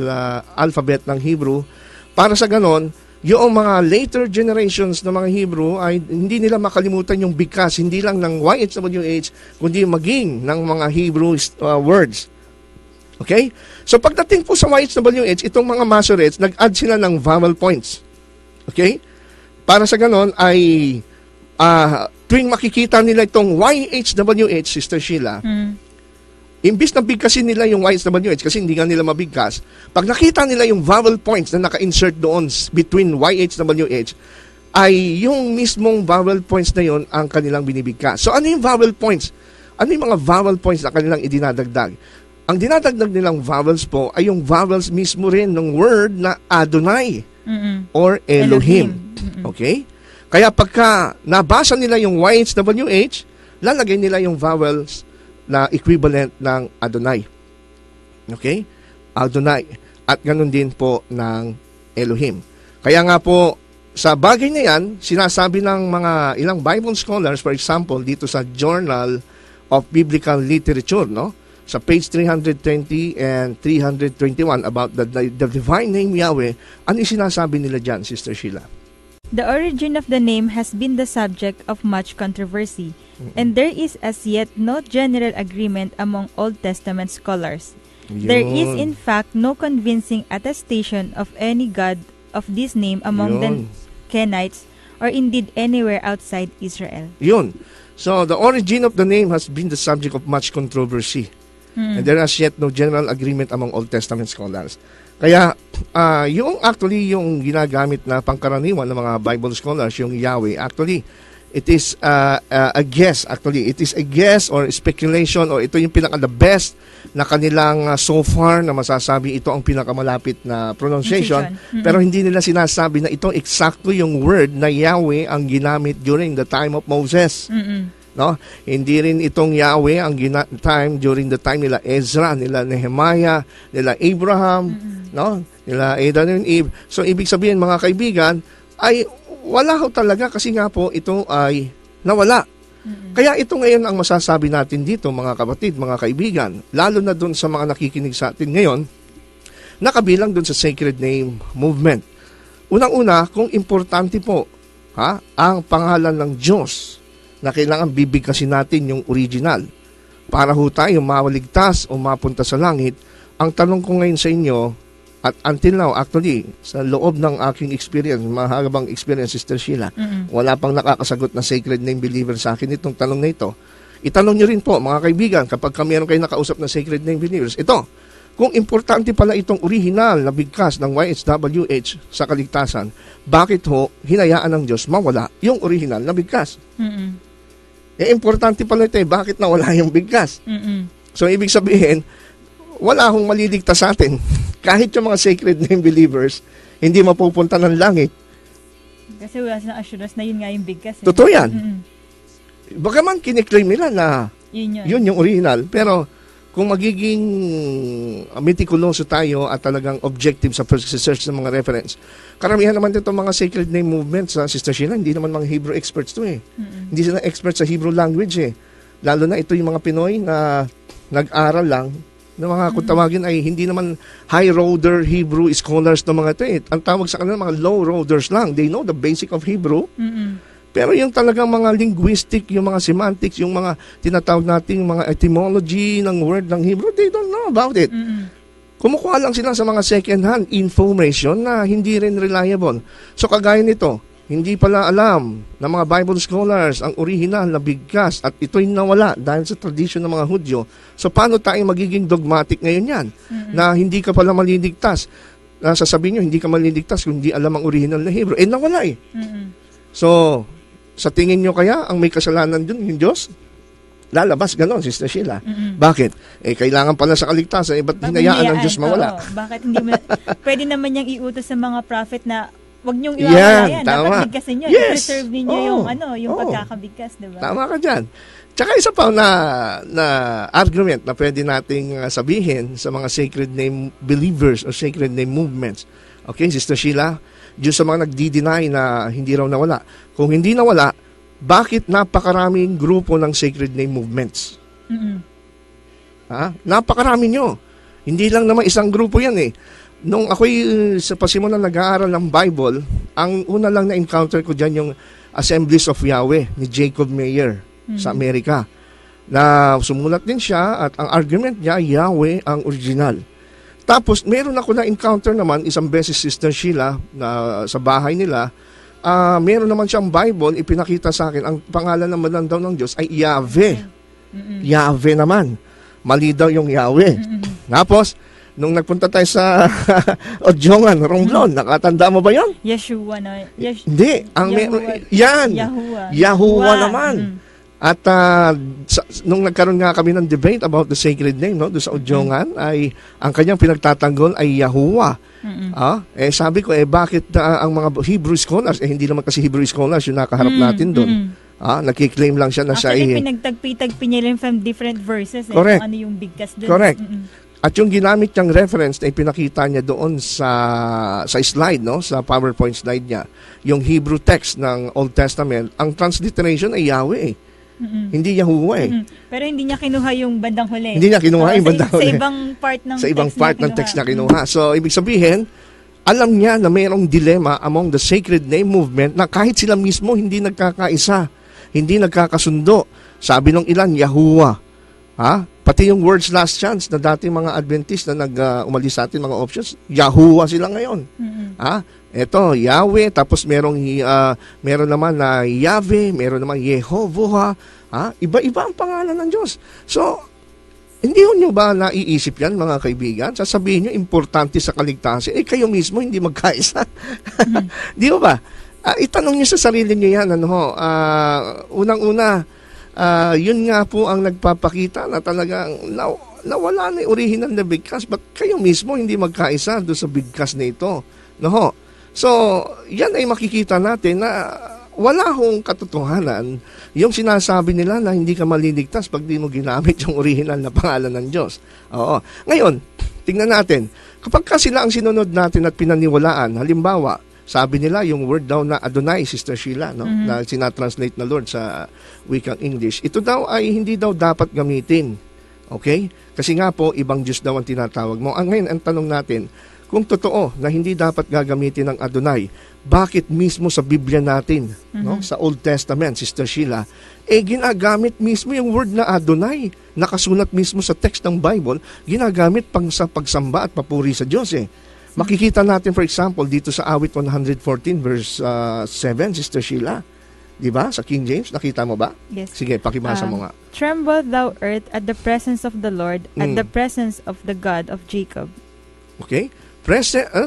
S2: alphabet ng Hebrew. Para sa ganon, yung mga later generations ng mga Hebrew ay hindi nila makalimutan yung bigkas, hindi lang ng YHWH, kundi maging ng mga Hebrew words. Okay? So pagdating po sa YHWH, itong mga Masoretes, nag-add sila ng vowel points. Okay? Para sa ganon ay tuwing makikita nila itong YHWH, Sister Sheila, imbis na bigkasin nila yung YHWH kasi hindi nga nila mabigkas, pag nakita nila yung vowel points na naka-insert doon between YHWH, ay yung mismong vowel points na yon ang kanilang binibigkas. So ano yung vowel points? Ano yung mga vowel points na kanilang idinadagdag? Ang dinadagdag nilang vowels po ay yung vowels mismo rin ng word na Adonai or Elohim. Okay? Kaya pagka nabasa nila yung YHWH, lalagay nila yung vowels na equivalent ng Adonai. Okay? Adonai. At ganun din po ng Elohim. Kaya nga po, sa bagay na yan, sinasabi ng mga ilang Bible scholars, for example, dito sa Journal of Biblical Literature, no? Sa page 320 and 321 about the divine name Yahweh, ano yung sinasabi nila dyan, Sister Sheila?
S1: The origin of the name has been the subject of much controversy, and there is as yet no general agreement among Old Testament scholars. There is in fact no convincing attestation of any god of this name among the Kenites or indeed anywhere outside Israel.
S2: Yun. So the origin of the name has been the subject of much controversy. And there is yet no general agreement among Old Testament scholars. Kaya, yung ginagamit na pangkaraniwan ng mga Bible scholars, yung Yahweh, actually, it is a guess, actually. It is a guess or speculation or ito yung the best na kanilang so far na masasabi ito ang pinakamalapit na pronunciation. Pero hindi nila sinasabi na ito eksakto yung word na Yahweh ang ginamit during the time of Moses. No? Hindi rin itong Yahweh ang time during the time nila Ezra, nila Nehemiah, nila Abraham, no? Nila Adam and Eve. So ibig sabihin mga kaibigan, ay wala ho talaga kasi nga po ito ay nawala. Kaya ito ngayon ang masasabi natin dito mga kapatid, mga kaibigan, lalo na doon sa mga nakikinig sa atin ngayon, nakabilang doon sa Sacred Name Movement. Unang-una, kung importante po ang pangalan ng Diyos na kailangan bibigkasin natin yung original para ho tayo mawaligtas o mapunta sa langit, ang tanong ko ngayon sa inyo, at until now, actually, sa loob ng aking experience, mahabang experience, Sister Sheila, wala pang nakakasagot na Sacred Name believer sa akin itong tanong na ito. Itanong nyo rin po, mga kaibigan, kapag meron kayo nakausap na Sacred Name believers, ito, kung importante pala itong original na bigkas ng YHWH sa kaligtasan, bakit ho hinayaan ng Diyos mawala yung original na bigkas? Importante pala ito bakit nawala yung bigkas? So, ibig sabihin, wala hong maliligtas sa atin. Kahit yung mga Sacred Name believers, hindi mapupunta ng langit.
S1: Kasi wala silang assurance na yun nga yung bigkas.
S2: Totoo yan. Bagaman kiniklaim nila na yun yung original. Pero kung magiging meticuloso tayo at talagang objective sa pag-search ng mga reference, karamihan naman dito mga Sacred Name movements, Sister Sheila, hindi naman mga Hebrew experts to Hindi sila experts sa Hebrew language Lalo na ito yung mga Pinoy na nag-aral lang na mga kung tawagin ay hindi naman high roader Hebrew scholars na mga ito Ang tawag sa kanila mga low roaders lang. They know the basic of Hebrew. Pero yung talagang mga linguistic, yung mga semantics, yung mga tinatawag natin mga etymology ng word ng Hebrew, they don't know about it. Kumukuha lang sila sa mga second-hand information na hindi rin reliable. So kagaya nito, hindi pala alam ng mga Bible scholars ang original na bigkas at ito'y nawala dahil sa tradisyon ng mga Hudyo. So paano tayo magiging dogmatic ngayon yan? Na hindi ka pala maliligtas. Na sasabihin nyo, hindi ka maliligtas kung hindi alam ang original na Hebrew. Nawala So, sa tingin nyo kaya ang may kasalanan dun yung Diyos? Lalabas ganon, Sister Sheila. Bakit? Kailangan pala sa kaligtasan, ba't hinayaan ng Diyos mawala?
S1: Bakit hindi mo, pwede naman niyang iutos sa mga prophet na wag niyong iwawala yan. Dapat bigkasin niyo. I-preserve ninyo yung pagkakabigkas, diba? Tama
S2: ka dyan. Tsaka isa pa na argument na pwede nating sabihin sa mga Sacred Name believers o Sacred Name movements. Okay, Sister Sheila? Diyos sa mga nagdi-deny na hindi raw nawala. Kung hindi nawala, bakit napakaraming grupo ng Sacred Name movements? Napakarami nyo. Hindi lang naman isang grupo yan Nung ako'y sa pasimulan nag-aaral ng Bible, ang una lang na-encounter ko dyan yung Assemblies of Yahweh ni Jacob Mayer sa Amerika. Na sumulat din siya at ang argument niya, Yahweh ang original. Tapos meron ako na-encounter naman isang beses, Sister Sheila, na sa bahay nila, meron naman siyang Bible, ipinakita sa akin, ang pangalan naman lang daw ng Diyos ay Yahweh. Yahweh naman. Mali daw yung Yahweh. Tapos, nung nagpunta tayo sa Odjongan, Romblon, nakatanda mo ba yun?
S1: Yeshua na.
S2: Hindi. Yahuwah naman. At nung nagkaroon nga kami ng debate about the sacred name doon sa Odjongan, ay ang kanyang pinagtatanggol ay Yahuwah. Sabi ko, bakit ang mga Hebrew scholars, hindi naman kasi Hebrew scholars yung nakaharap natin doon. Nakiklaim lang siya na siya
S1: pinagtagpi-tagpi niya lang from different verses.
S2: Correct.
S1: Ano yung bigkas doon.
S2: Correct. At yung ginamit niyang reference na ipinakita niya doon sa slide, sa PowerPoint slide niya, yung Hebrew text ng Old Testament, ang transliteration ay Yahweh. Hindi Yahuwah
S1: Pero hindi niya kinuha yung bandang huli.
S2: Hindi niya kinuha yung bandang huli.
S1: Sa ibang part ng
S2: sa ibang part ng text niya kinuha. So, ibig sabihin, alam niya na mayroong dilema among the Sacred Name movement na kahit sila mismo hindi nagkakaisa, hindi nagkakasundo. Sabi ng ilan, Yahuwah. Pati yung words last chance na dati mga Adventist na umalis sa atin mga options, Yahuwah sila ngayon. Ito, Yahweh, tapos meron naman na Yahweh, meron naman Yehovah. Iba-iba ang pangalan ng Diyos. So, hindi nyo ba naiisip yan, mga kaibigan? Sasabihin nyo, importante sa kaligtasan. Kayo mismo hindi magkaisa. Di ba? Itanong nyo sa sarili nyo yan. Unang-una, yun nga po ang nagpapakita na talagang nawala na yung original na bigkas. But kayo mismo hindi magkaisa doon sa bigkas na ito. So, yan ay makikita natin na wala hong katotohanan yung sinasabi nila na hindi ka maliligtas pag di mo ginamit yung original na pangalan ng Diyos. Oo. Ngayon, tingnan natin, kapag ka sila ang sinunod natin at pinaniwalaan, halimbawa, sabi nila yung word daw na Adonai, Sister Sheila, no? Na sinatranslate na Lord sa wikang English, ito daw ay hindi daw dapat gamitin. Okay? Kasi nga po, ibang Diyos daw ang tinatawag mo. Ngayon, ang tanong natin, kung totoo na hindi dapat gagamitin ng Adonai, bakit mismo sa Biblia natin, no, sa Old Testament, Sister Sheila, ginagamit mismo yung word na Adonai, nakasulat mismo sa text ng Bible, ginagamit pang sa pagsamba at papuri sa Diyos Makikita natin, for example, dito sa Awit 114 verse 7, Sister Sheila. Di ba? Sa King James, nakita mo ba?
S1: Yes.
S2: Sige, pakibasa mo nga.
S1: Tremble thou earth at the presence of the Lord, at the presence of the God of Jacob.
S2: Okay?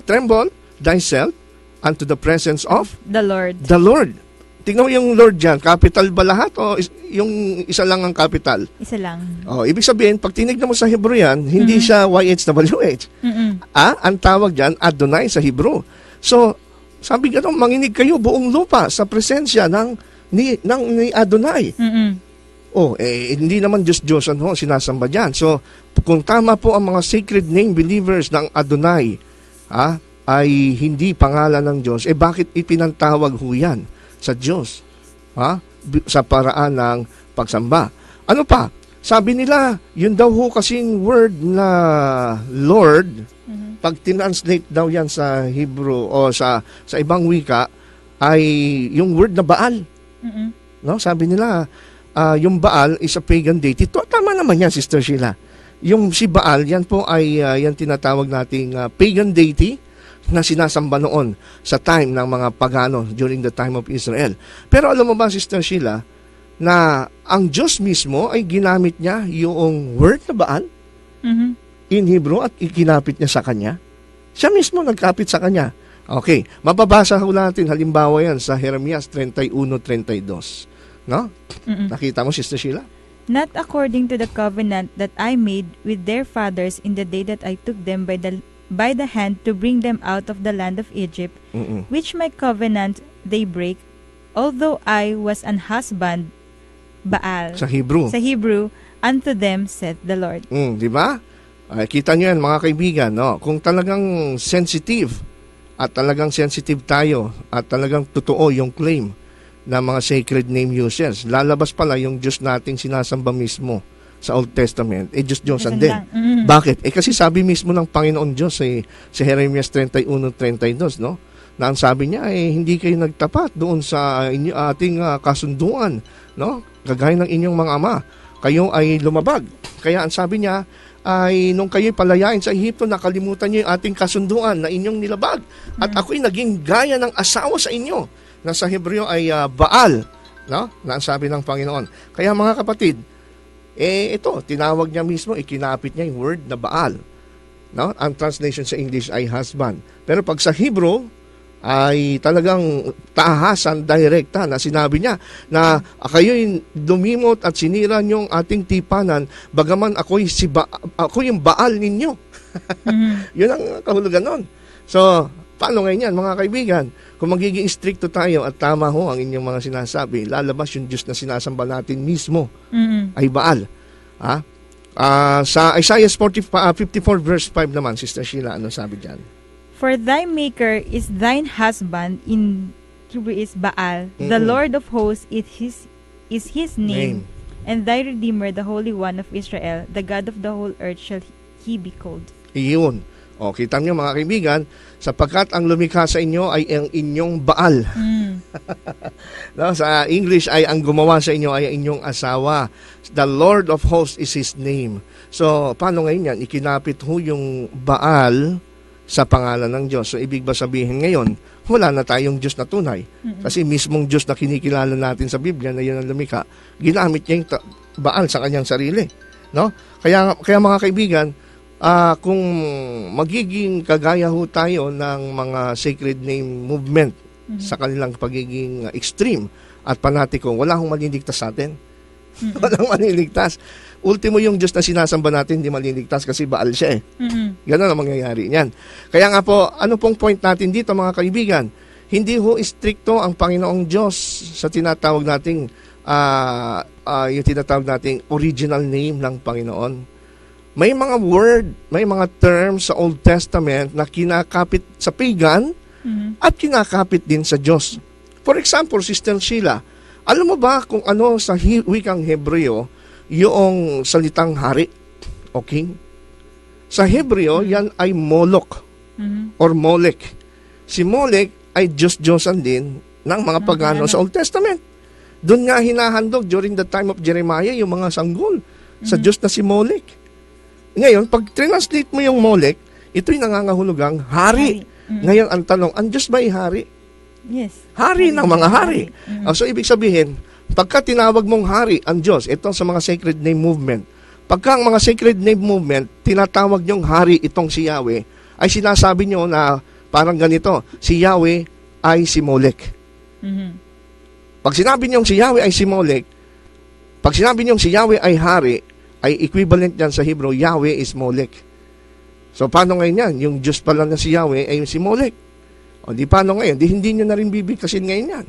S2: Tremble thyself unto the presence of
S1: the Lord.
S2: The Lord. Tingnan mo yung Lord dyan. Capital ba lahat o yung isa lang ang capital?
S1: Isa lang.
S2: Ibig sabihin, pag tinignan mo sa Hebrew yan, hindi siya YHWH. Ang tawag dyan, Adonai sa Hebrew. So, sabi nga manginig kayo buong lupa sa presensya ni Adonai. Hindi naman Diyos-Diyosan sinasamba dyan. So, kung tama po ang mga sacred name believers ng Adonai, ay hindi pangalan ng Diyos, bakit ipinantawag ho yan sa Diyos? Sa paraan ng pagsamba. Ano pa? Sabi nila, yun daw ho kasing word na Lord, pag tinranslate daw yan sa Hebrew o sa ibang wika, ay yung word na Baal. No? Sabi nila, yung Baal is a pagan deity. Tama naman yan, Sister Sheila. Yung si Baal, yan po ay yan tinatawag nating pagan deity na sinasamba noon sa time ng mga pagano during the time of Israel. Pero alam mo ba, Sister Sheila, na ang Diyos mismo ay ginamit niya yung word na Baal in Hebrew at ikinapit niya sa kanya. Siya mismo nagkapit sa kanya. Okay, mababasa ho natin halimbawa yan sa Jeremias 31:32. No? Nakita mo, Sister Sheila?
S1: Not according to the covenant that I made with their fathers in the day that I took them by the hand to bring them out of the land of Egypt, which my covenant they break, although I was an husband, Baal.
S2: Sa Hebrew,
S1: unto them saith the Lord.
S2: Di ba? Kita nyo yan, mga kaibigan, no? Kung talagang sensitive tayo at talagang totoo yung claim ng mga sacred name users, lalabas pala yung Diyos nating sinasamba mismo sa Old Testament, Diyos-Diyosan din. Bakit? Kasi sabi mismo ng Panginoon Diyos sa Jeremias 31:32, no? Na ang sabi niya hindi kayo nagtapat doon sa ating kasunduan, no? Kagaya ng inyong mga ama, kayo ay lumabag. Kaya ang sabi niya ay nung kayo'y palayain sa Ehipto, nakalimutan niyo yung ating kasunduan na inyong nilabag. At ako'y naging gaya ng asawa sa inyo, na sa Hebreo ay Baal, no? Na ang sabi ng Panginoon. Kaya mga kapatid, ito, tinawag niya mismo, ikinapit niya yung word na Baal. No? Ang translation sa English ay husband. Pero pag sa Hebrew, ay talagang tahasan, direkta na sinabi niya na kayo'y dumimot at sinira niyong ating tipanan, bagaman ako yung Baal ninyo. Yun ang kahulugan nun. So, paano ngayon yan, mga kaibigan? Kung magiging stricto tayo at tama ho ang inyong mga sinasabi, lalabas yung Diyos na sinasamba natin mismo ay Baal. Sa Isaiah 54 verse 5 naman, Sister Sheila, ano sabi dyan?
S1: For thy maker is thine husband, in Hebrew is Baal. The Lord of hosts is his name. And thy Redeemer, the Holy One of Israel, the God of the whole earth, shall he be called.
S2: Iyon. Kita niyo mga kaibigan, sapagkat ang lumikha sa inyo ay ang inyong Baal. No, sa English ay ang gumawa sa inyo ay inyong asawa. The Lord of hosts is his name. So, paano ngayon yan? Ikinapit ho yung Baal sa pangalan ng Diyos. So, ibig ba sabihin ngayon, wala na tayong Diyos na tunay. Kasi mismong Diyos na kinikilala natin sa Biblia na yun ang lumikha, ginamit niya yung Baal sa kanyang sarili. No? Kaya mga kaibigan, kung magiging kagaya ho tayo ng mga sacred name movement sa kanilang pagiging extreme at panatiko, wala hong maliligtas sa atin. Walang maliligtas. Ultimo yung Diyos na sinasamba natin, hindi maliligtas kasi Baal siya Ganon ang mangyayari niyan. Kaya nga po, ano pong point natin dito mga kaibigan? Hindi ho stricto ang Panginoong Diyos sa tinatawag nating yung tinatawag nating original name ng Panginoon. May mga word, may mga terms sa Old Testament na kinakapit sa pagan at kinakapit din sa Diyos. For example, Sister Sheila, alam mo ba kung ano sa wikang Hebreo yung salitang hari o king? Sa Hebreo, yan ay Moloch or Molech. Si Molech ay Diyos-Diyosan din ng mga pagano sa Old Testament. Doon nga hinahandog during the time of Jeremiah yung mga sanggol sa Diyos na si Molech. Ngayon, pag translate mo yung Molech, ito'y nangangahulugang hari. Ngayon, ang tanong, ang Diyos ba ay hari?
S1: Yes.
S2: Hari ng mga hari. So, ibig sabihin, pagka tinawag mong hari ang Diyos, ito sa mga sacred name movement, pagka ang mga sacred name movement, tinatawag niyong hari itong si Yahweh, ay sinasabi niyo na parang ganito, si Yahweh ay si Molech. Pag sinabi niyong si Yahweh ay si Molech, pag sinabi niyong si Yahweh ay hari, ay equivalent yan sa Hebrew, Yahweh is Molech. So, paano ngayon yan? Yung Diyos pala na si Yahweh ay si Molech. O, di paano ngayon? Di hindi nyo na rin bibigkasin ngayon yan.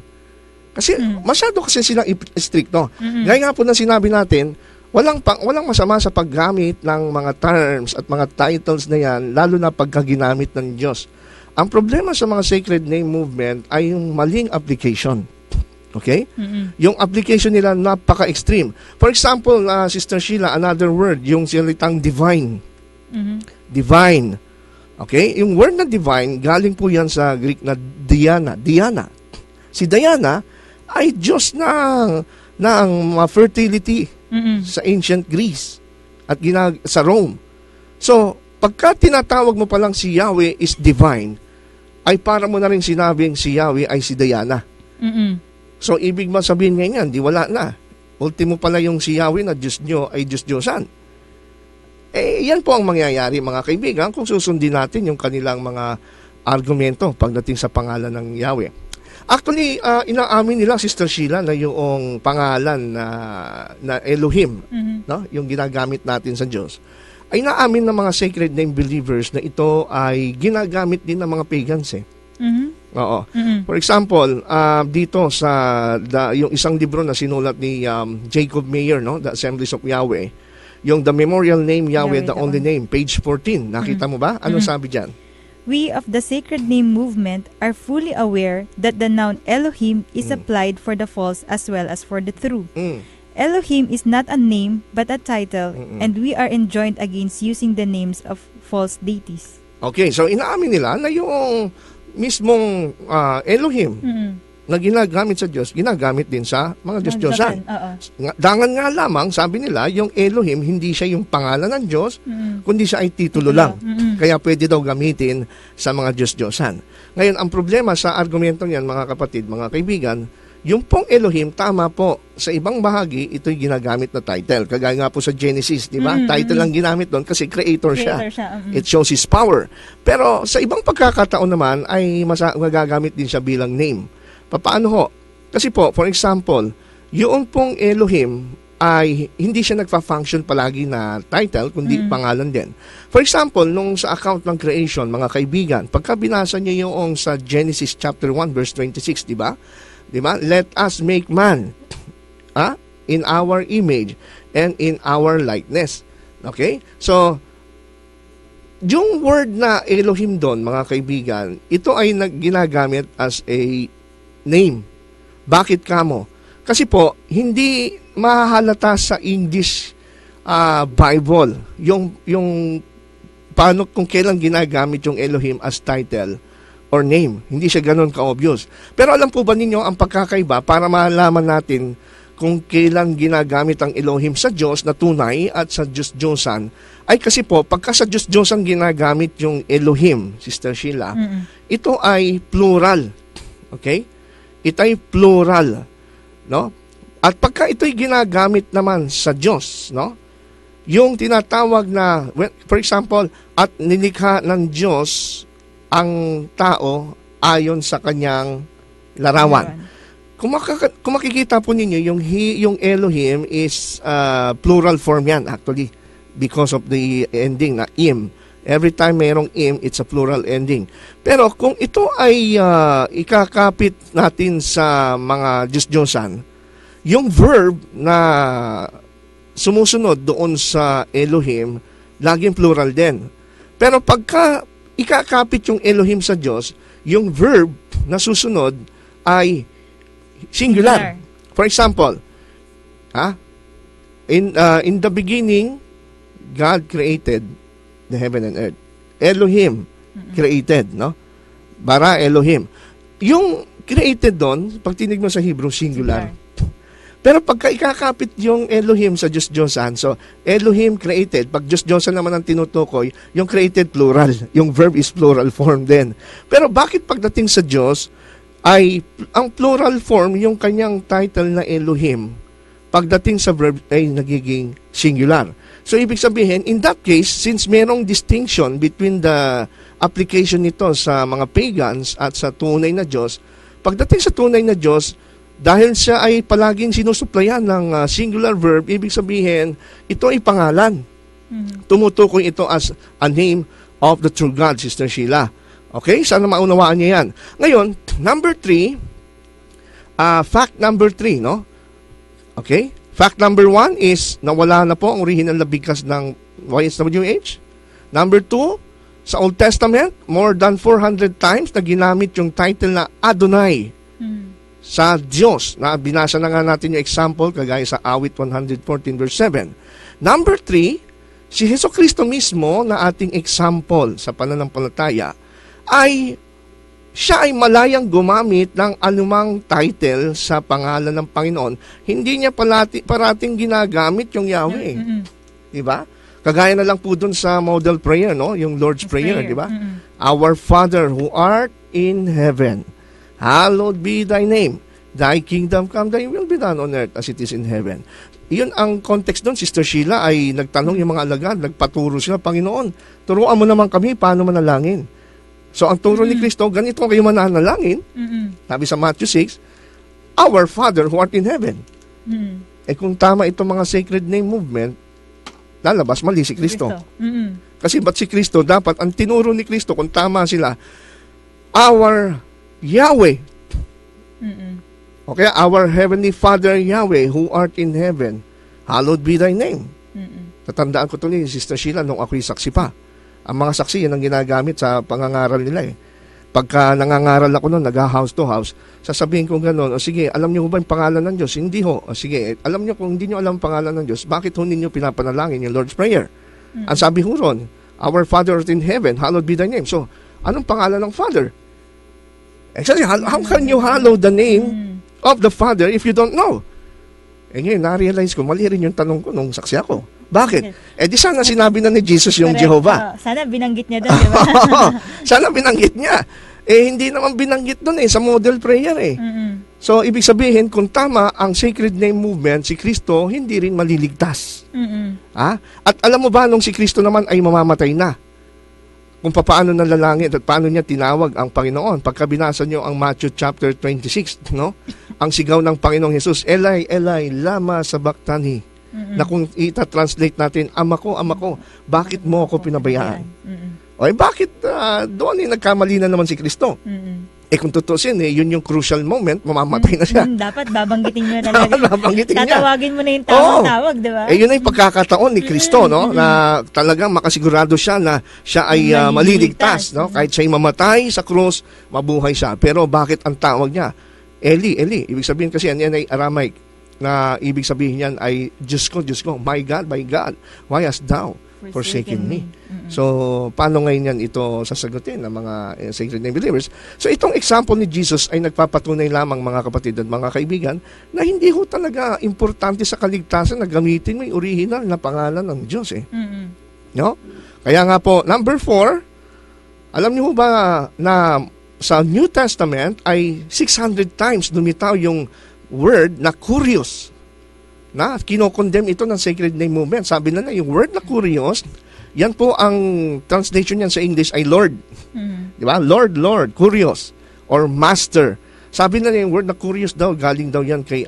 S2: Kasi, masyado kasi silang stricto. Gaya nga po na sinabi natin, walang masama sa paggamit ng mga terms at mga titles na yan, lalo na pagka ginamit ng Diyos. Ang problema sa mga sacred name movement ay yung maling application. Okay? Yung application nila napaka-extreme. For example, Sister Sheila, another word, yung salitang divine. Divine. Okay? Yung word na divine, galing po yan sa Greek na Diana. Diana. Si Diana ay Diyos ng fertility sa ancient Greece at sa Rome. So, pagka tinatawag mo palang si Yahweh is divine, ay para mo na rin sinabing si Yahweh ay si Diana. So, ibig ba sabihin ngayon, di wala na. Ultimo pala yung si Yahweh na Diyos nyo ay Diyos-Diyosan. Yan po ang mangyayari, mga kaibigan, kung susundin natin yung kanilang mga argumento pagdating sa pangalan ng Yahweh. Actually, inaamin nila, Sister Sheila, na yung pangalan na Elohim, no? Yung ginagamit natin sa Diyos, ay naamin ng mga sacred name believers na ito ay ginagamit din ng mga pagans eh. Oo. For example, dito sa yung isang libro na sinulat ni Jacob Mayer, no, The Assemblies of Yahweh, yung The Memorial Name Yahweh, the Only Name, page 14. Nakita mo ba? Ano sabi diyan?
S1: We of the Sacred Name Movement are fully aware that the noun Elohim is applied for the false as well as for the true. Elohim is not a name but a title, and we are enjoined against using the names of false deities. Okay,
S2: so inaamin nila na yung mismong Elohim na ginagamit sa Diyos, ginagamit din sa mga Diyos-Diyosan. Dangan nga lamang, sabi nila, yung Elohim, hindi siya yung pangalan ng Diyos, kundi siya ay titulo lang. Kaya pwede daw gamitin sa mga Diyos-Diyosan. Ngayon, ang problema sa argumento niyan, mga kapatid, mga kaibigan, yung pong Elohim, tama po, sa ibang bahagi, ito'y ginagamit na title. Kagaya nga po sa Genesis, di ba? Title lang ginamit doon kasi creator siya. It shows His power. Pero sa ibang pagkakataon naman, ay magagamit din siya bilang name. Paano ho? Kasi po, for example, yung pong Elohim ay hindi siya nagpa-function palagi na title, kundi pangalan din. For example, nung sa account ng creation, mga kaibigan, pagka binasa niyo yung sa Genesis chapter 1, verse 26, di ba? Di ba? Let us make man in our image and in our likeness. Okay? So, yung word na Elohim doon, mga kaibigan, ito ay ginagamit as a name. Bakit kamo? Kasi po, hindi mahahalata sa English Bible yung paano kung kailan ginagamit yung Elohim as title or name. Hindi siya ganun ka-obvious. Pero alam po ba ninyo ang pagkakaiba para malaman natin kung kailan ginagamit ang Elohim sa Diyos na tunay at sa Diyos-Diyosan? Ay kasi po, pagka sa Diyos-Diyosan ginagamit yung Elohim, Sister Sheila, ito ay plural. Okay? Ito ay plural, no? At pagka ito'y ginagamit naman sa Diyos, no? Yung tinatawag na, for example, at nilikha ng Diyos ang tao ayon sa kanyang larawan. Kung makikita po ninyo, yung Elohim is plural form yan actually because of the ending na im. Every time mayroong im, it's a plural ending. Pero kung ito ay ikakapit natin sa mga Diyos-Diyosan, yung verb na sumusunod doon sa Elohim, laging plural din. Pero pagka ikakapit yung Elohim sa Diyos, yung verb na susunod ay singular. For example, in the beginning, God created the heaven and earth. Elohim created, no? Bara Elohim. Yung created doon, pag tinig mo sa Hebrew, singular. Pero pagka ikakapit yung Elohim sa Diyos-Diyosan, so Elohim created, pag Diyos-Diyosan naman ang tinutukoy, yung created plural, yung verb is plural form din. Pero bakit pagdating sa Diyos, ay ang plural form yung kanyang title na Elohim, pagdating sa verb ay nagiging singular. So, ibig sabihin, in that case, since merong distinction between the application nito sa mga pagans at sa tunay na Diyos, pagdating sa tunay na Diyos, dahil siya ay palaging sinusuplayan ng singular verb, ibig sabihin, ito ay pangalan. Tumutukoy ito as a name of the true God, Sister Sheila. Okay? Sana maunawaan niya yan. Ngayon, number 3, fact number 3, no? Okay? Fact number 1 is nawala na po ang original na bigkas ng YHWH. Number 2, sa Old Testament, more than 400 times na ginamit yung title na Adonai sa Diyos. Na binasa na nga natin yung example kagaya sa Awit 114 verse 7. Number 3, si Jesucristo mismo na ating example sa pananampalataya ay siya ay malayang gumamit ng anumang title sa pangalan ng Panginoon. Hindi niya parating ginagamit yung Yahweh. Diba? Kagaya na lang po dun sa model prayer, no? Yung Lord's Prayer, diba? Our Father who art in heaven, hallowed be thy name. Thy kingdom come, thy will be done on earth as it is in heaven. Iyon ang context doon, Sister Sheila, ay nagtanong yung mga alagad, nagpaturo sila, Panginoon, turuan mo naman kami paano manalangin. So, ang turo ni Kristo, ganito kayo mananalangin. Sabi sa Matthew 6, Our Father who art in heaven. Eh kung tama itong mga sacred name movement, lalabas mali si Kristo. Kasi ba't si Kristo? Dapat, ang tinuro ni Kristo, kung tama sila, Our Yahweh. Okay, Our Heavenly Father Yahweh who art in heaven, hallowed be thy name. Tatandaan ko ito ni Sister Sheila nung ako'y saksi pa. Ang mga saksi, yan ang ginagamit sa pangangaral nila eh. Pagka nangangaral ako noon, nag-house to house, sasabihin ko gano'n, o sige, alam niyo ba yung pangalan ng Diyos? Hindi ho. O sige, alam niyo kung hindi niyo alam ang pangalan ng Diyos, bakit ho ninyo pinapanalangin yung Lord's Prayer? Ang sabi ho ron, Our Father in heaven, hallowed be thy name. So, anong pangalan ng Father? Actually, how can you hallow the name of the Father if you don't know? Eh ngayon, na-realize ko, mali rin yung tanong ko nung saksi ako. Bakit? Eh di sana sinabi na ni Jesus yung
S1: Correct.
S2: Jehovah.
S1: Sana binanggit niya doon, di ba?
S2: Sana binanggit niya. Eh hindi naman binanggit doon sa model prayer eh. So ibig sabihin, kung tama ang sacred name movement, si Kristo hindi rin maliligtas. At alam mo ba nung si Kristo naman ay mamamatay na? Kung paano nalalangit at paano niya tinawag ang Panginoon. Pagka binasa niyo ang Matthew chapter 26, no? Ang sigaw ng Panginoong Jesus, Eli, Eli, lama sabachthani. Na kung ita-translate natin, Ama ko, bakit mo ako pinabayaan? O bakit doon nagkamali na naman si Kristo? Eh kung tutusin, yun yung crucial moment, mamamatay na siya.
S1: Dapat babanggitin mo talaga.
S2: Babanggitin niya.
S1: Tatawagin mo na yung tamang tawag, di ba?
S2: Yun ay pagkakataon ni Kristo, no? Na talagang makasigurado siya na siya ay maliligtas, no? Kahit siya'y mamatay sa krus, mabuhay siya. Pero bakit ang tawag niya? Eli, Eli. Ibig sabihin kasi yan ay Aramaic. Na ibig sabihin yan ay, Diyos ko, my God, why hast thou forsaken me? So, paano ngayon yan ito sasagutin ng mga sacred name believers? So, itong example ni Jesus ay nagpapatunay lamang, mga kapatid at mga kaibigan, na hindi ho talaga importante sa kaligtasan na gamitin mo yung original na pangalan ng Diyos eh. No? Kaya nga po, number 4, alam niyo ba na sa New Testament ay 600 times lumitaw yung word na curious, na kinokondemn ito ng sacred name movement. Sabi na yung word na curious, yan po ang translation niyan sa English ay Lord. Di ba? Lord, curious, or master. Sabi na yung word na curious daw, galing daw yan kay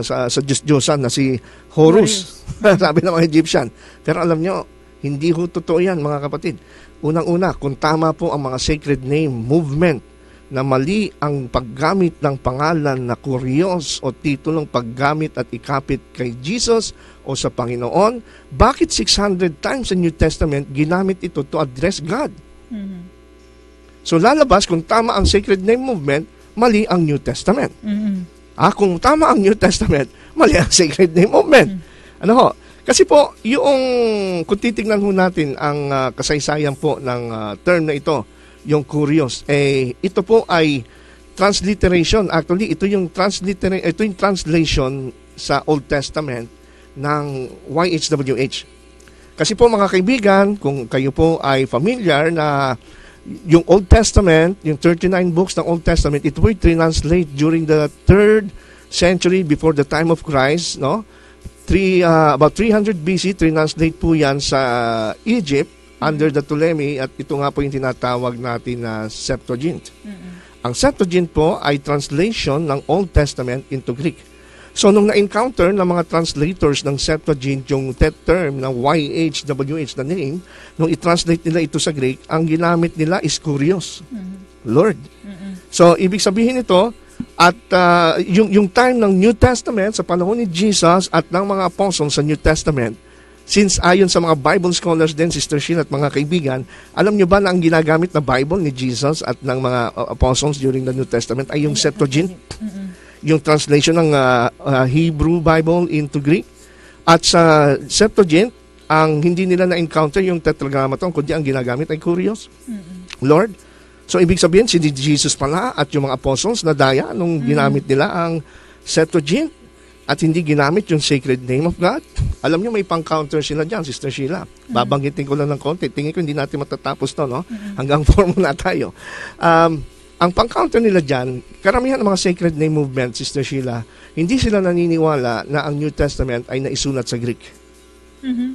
S2: sa Diyos-Diyosan na si Horus. Sabi ng mga Egyptian. Pero alam nyo, Hindi ho totoo yan, mga kapatid. Unang-una, kung tama po ang mga sacred name movement na mali ang paggamit ng pangalan na kuryos o titulong paggamit at ikapit kay Jesus o sa Panginoon, bakit 600 times sa New Testament ginamit ito to address God?
S1: Mhm.
S2: So lalabas kung tama ang sacred name movement, mali ang New Testament.
S1: Mhm.
S2: Kung tama ang New Testament, mali ang sacred name movement. Ano ho? Kasi po, kung titignan ho natin ang kasaysayan po ng term na ito, yung curious, ito po ay transliteration. Actually, ito yung translation sa Old Testament ng YHWH. Kasi po mga kaibigan, kung kayo po ay familiar na yung Old Testament, yung 39 books ng Old Testament, ito po translate during the 3rd century before the time of Christ, no? About 300 BC, translate po yan sa Egypt under the Ptolemy, at ito nga po yung tinatawag natin na Septuagint. Ang Septuagint po ay translation ng Old Testament into Greek. So nung na-encounter ng mga translators ng Septuagint yung term ng YHWH na name, nung i-translate nila ito sa Greek, ang ginamit nila is Kurios, Lord. So ibig sabihin ito, at yung time ng New Testament sa panahon ni Jesus at ng mga apostles sa New Testament, since ayon sa mga Bible scholars din, Sister Sheila at mga kaibigan, alam nyo ba na ang ginagamit na Bible ni Jesus at ng mga apostles during the New Testament ay yung Septuagint? Yung translation ng Hebrew Bible into Greek. At sa Septuagint, ang hindi nila na-encounter yung Tetragrammaton, kundi ang ginagamit ay Kurios, Lord. So ibig sabihin, si Jesus pala at yung mga apostles na daya nung ginamit nila ang Septuagint at hindi ginamit yung sacred name of God. Alam niyo, may pang-counter sila dyan, Sister Sheila. Babanggitin ko lang ng konti. Tingin ko hindi natin matatapos to, no? Hanggang 4 muna tayo. Ang pang-counter nila dyan, karamihan ng mga sacred name movement, Sister Sheila, hindi sila naniniwala na ang New Testament ay naisulat sa Greek.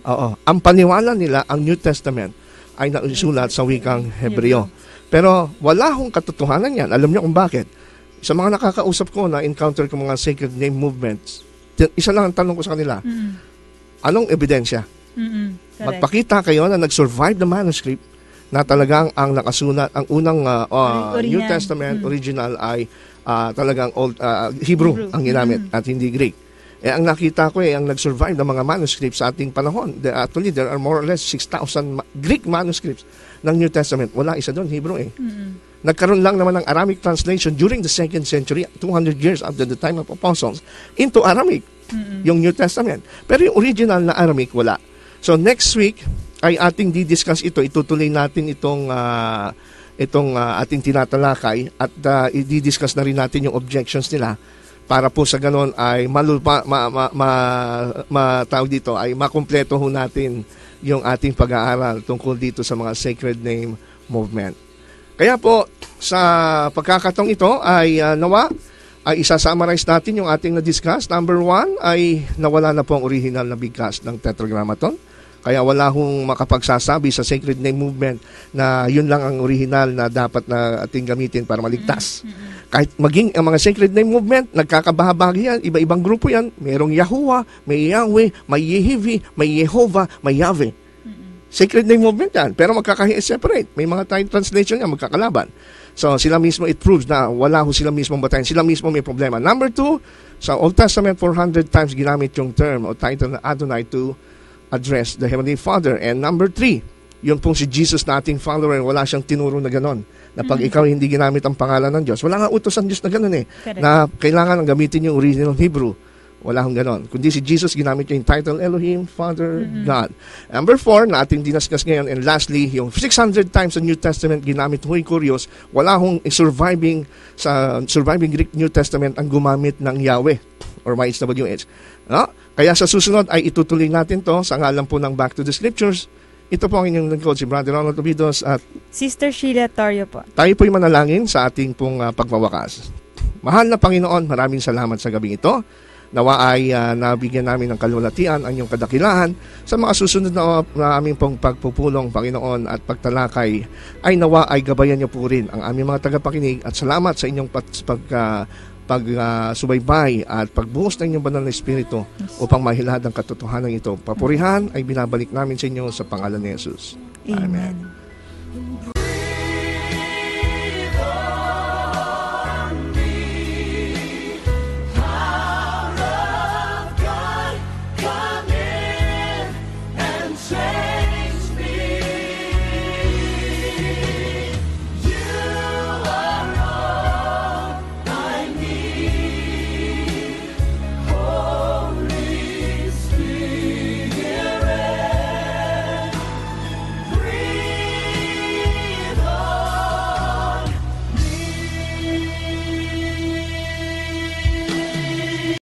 S2: Oo. Ang paniwala nila, ang New Testament ay naisulat sa wikang Hebreo. Pero wala hong katotohanan yan. Alam niyo kung bakit? Sa mga nakakausap ko na encounter ko mga sacred name movements, isa lang ang tanong ko sa kanila, anong ebidensya? Magpakita kayo na nag-survive the manuscript na talagang ang nakasulat, ang unang New Testament original ay talagang Hebrew ang ginamit at hindi Greek. Ang nakita ko ang nag-survive ng mga manuscripts sa ating panahon. Actually, there are more or less 6,000 Greek manuscripts ng New Testament. Wala isa doon, Hebrew Nagkaroon lang naman ng Aramaic translation during the 2nd century, 200 years after the time of apostles, into Aramaic, yung New Testament. Pero yung original na Aramaic, wala. So next week, ay ating didiscuss ito. Itutuloy natin itong ating tinatalakay at i-discuss na rin natin yung objections nila para po sa ganon ay tawag dito, ay makumpleto ho natin yung ating pag-aaral tungkol dito sa mga sacred name movement. Kaya po, sa pagkakataong ito ay nawa, ay isa-summarize natin yung ating na-discuss. Number 1 ay nawala na po ang original na bigkas ng Tetragrammaton. Kaya wala hong makapagsasabi sa sacred name movement na yun lang ang original na dapat na ating gamitin para maligtas. Kahit maging ang mga sacred name movement, nagkakabahagi yan, iba-ibang grupo yan. Mayroong Yahuwah, may Yahweh, may Yehivi, may Yehovah, may Yahweh. Sacred name movement yan, pero magkaka-separate. May mga time translation yan, magkakalaban. So, sila mismo, it proves na wala ho sila mismo batayan. Sila mismo may problema. Number 2, sa Old Testament, 400 times ginamit yung term o title na Adonai to address the Heavenly Father. And number 3, yung pong si Jesus na ating follower, wala siyang tinuro na ganon. Na pag ikaw hindi ginamit ang pangalan ng Diyos, wala nga utos ang Diyos na ganon
S1: Correct.
S2: Na kailangan ang gamitin yung original Hebrew. Wala hong ganon. Kundi si Jesus, ginamit yung title Elohim, Father, God. Number 4, na ating dinaskas ngayon. And lastly, yung 600 times sa New Testament ginamit huy Kurios, wala hong surviving Greek New Testament ang gumamit ng Yahweh or YHWH. No? Kaya sa susunod ay itutuloy natin to sa ngalan po ng Back to the Scriptures. Ito po ang inyong lingkod, si Brother Ronald Obidos at
S1: Sister Sheila Torrio po.
S2: Tayo po'y manalangin sa ating pong pagwawakas. Mahal na Panginoon, maraming salamat sa gabing ito. Nawa ay nabigyan namin ng kalulatian ang iyong kadakilahan sa mga susunod na aming pong pagpupulong, Panginoon, at pagtalakay ay nawa ay gabayan niyo po rin ang aming mga tagapakinig at salamat sa inyong pagsubaybay at pagbuhos ng inyong banal na Espiritu upang mahilad ang katotohanan ito. Papurihan ay binabalik namin sa inyo sa pangalan ni Jesus.
S1: Amen.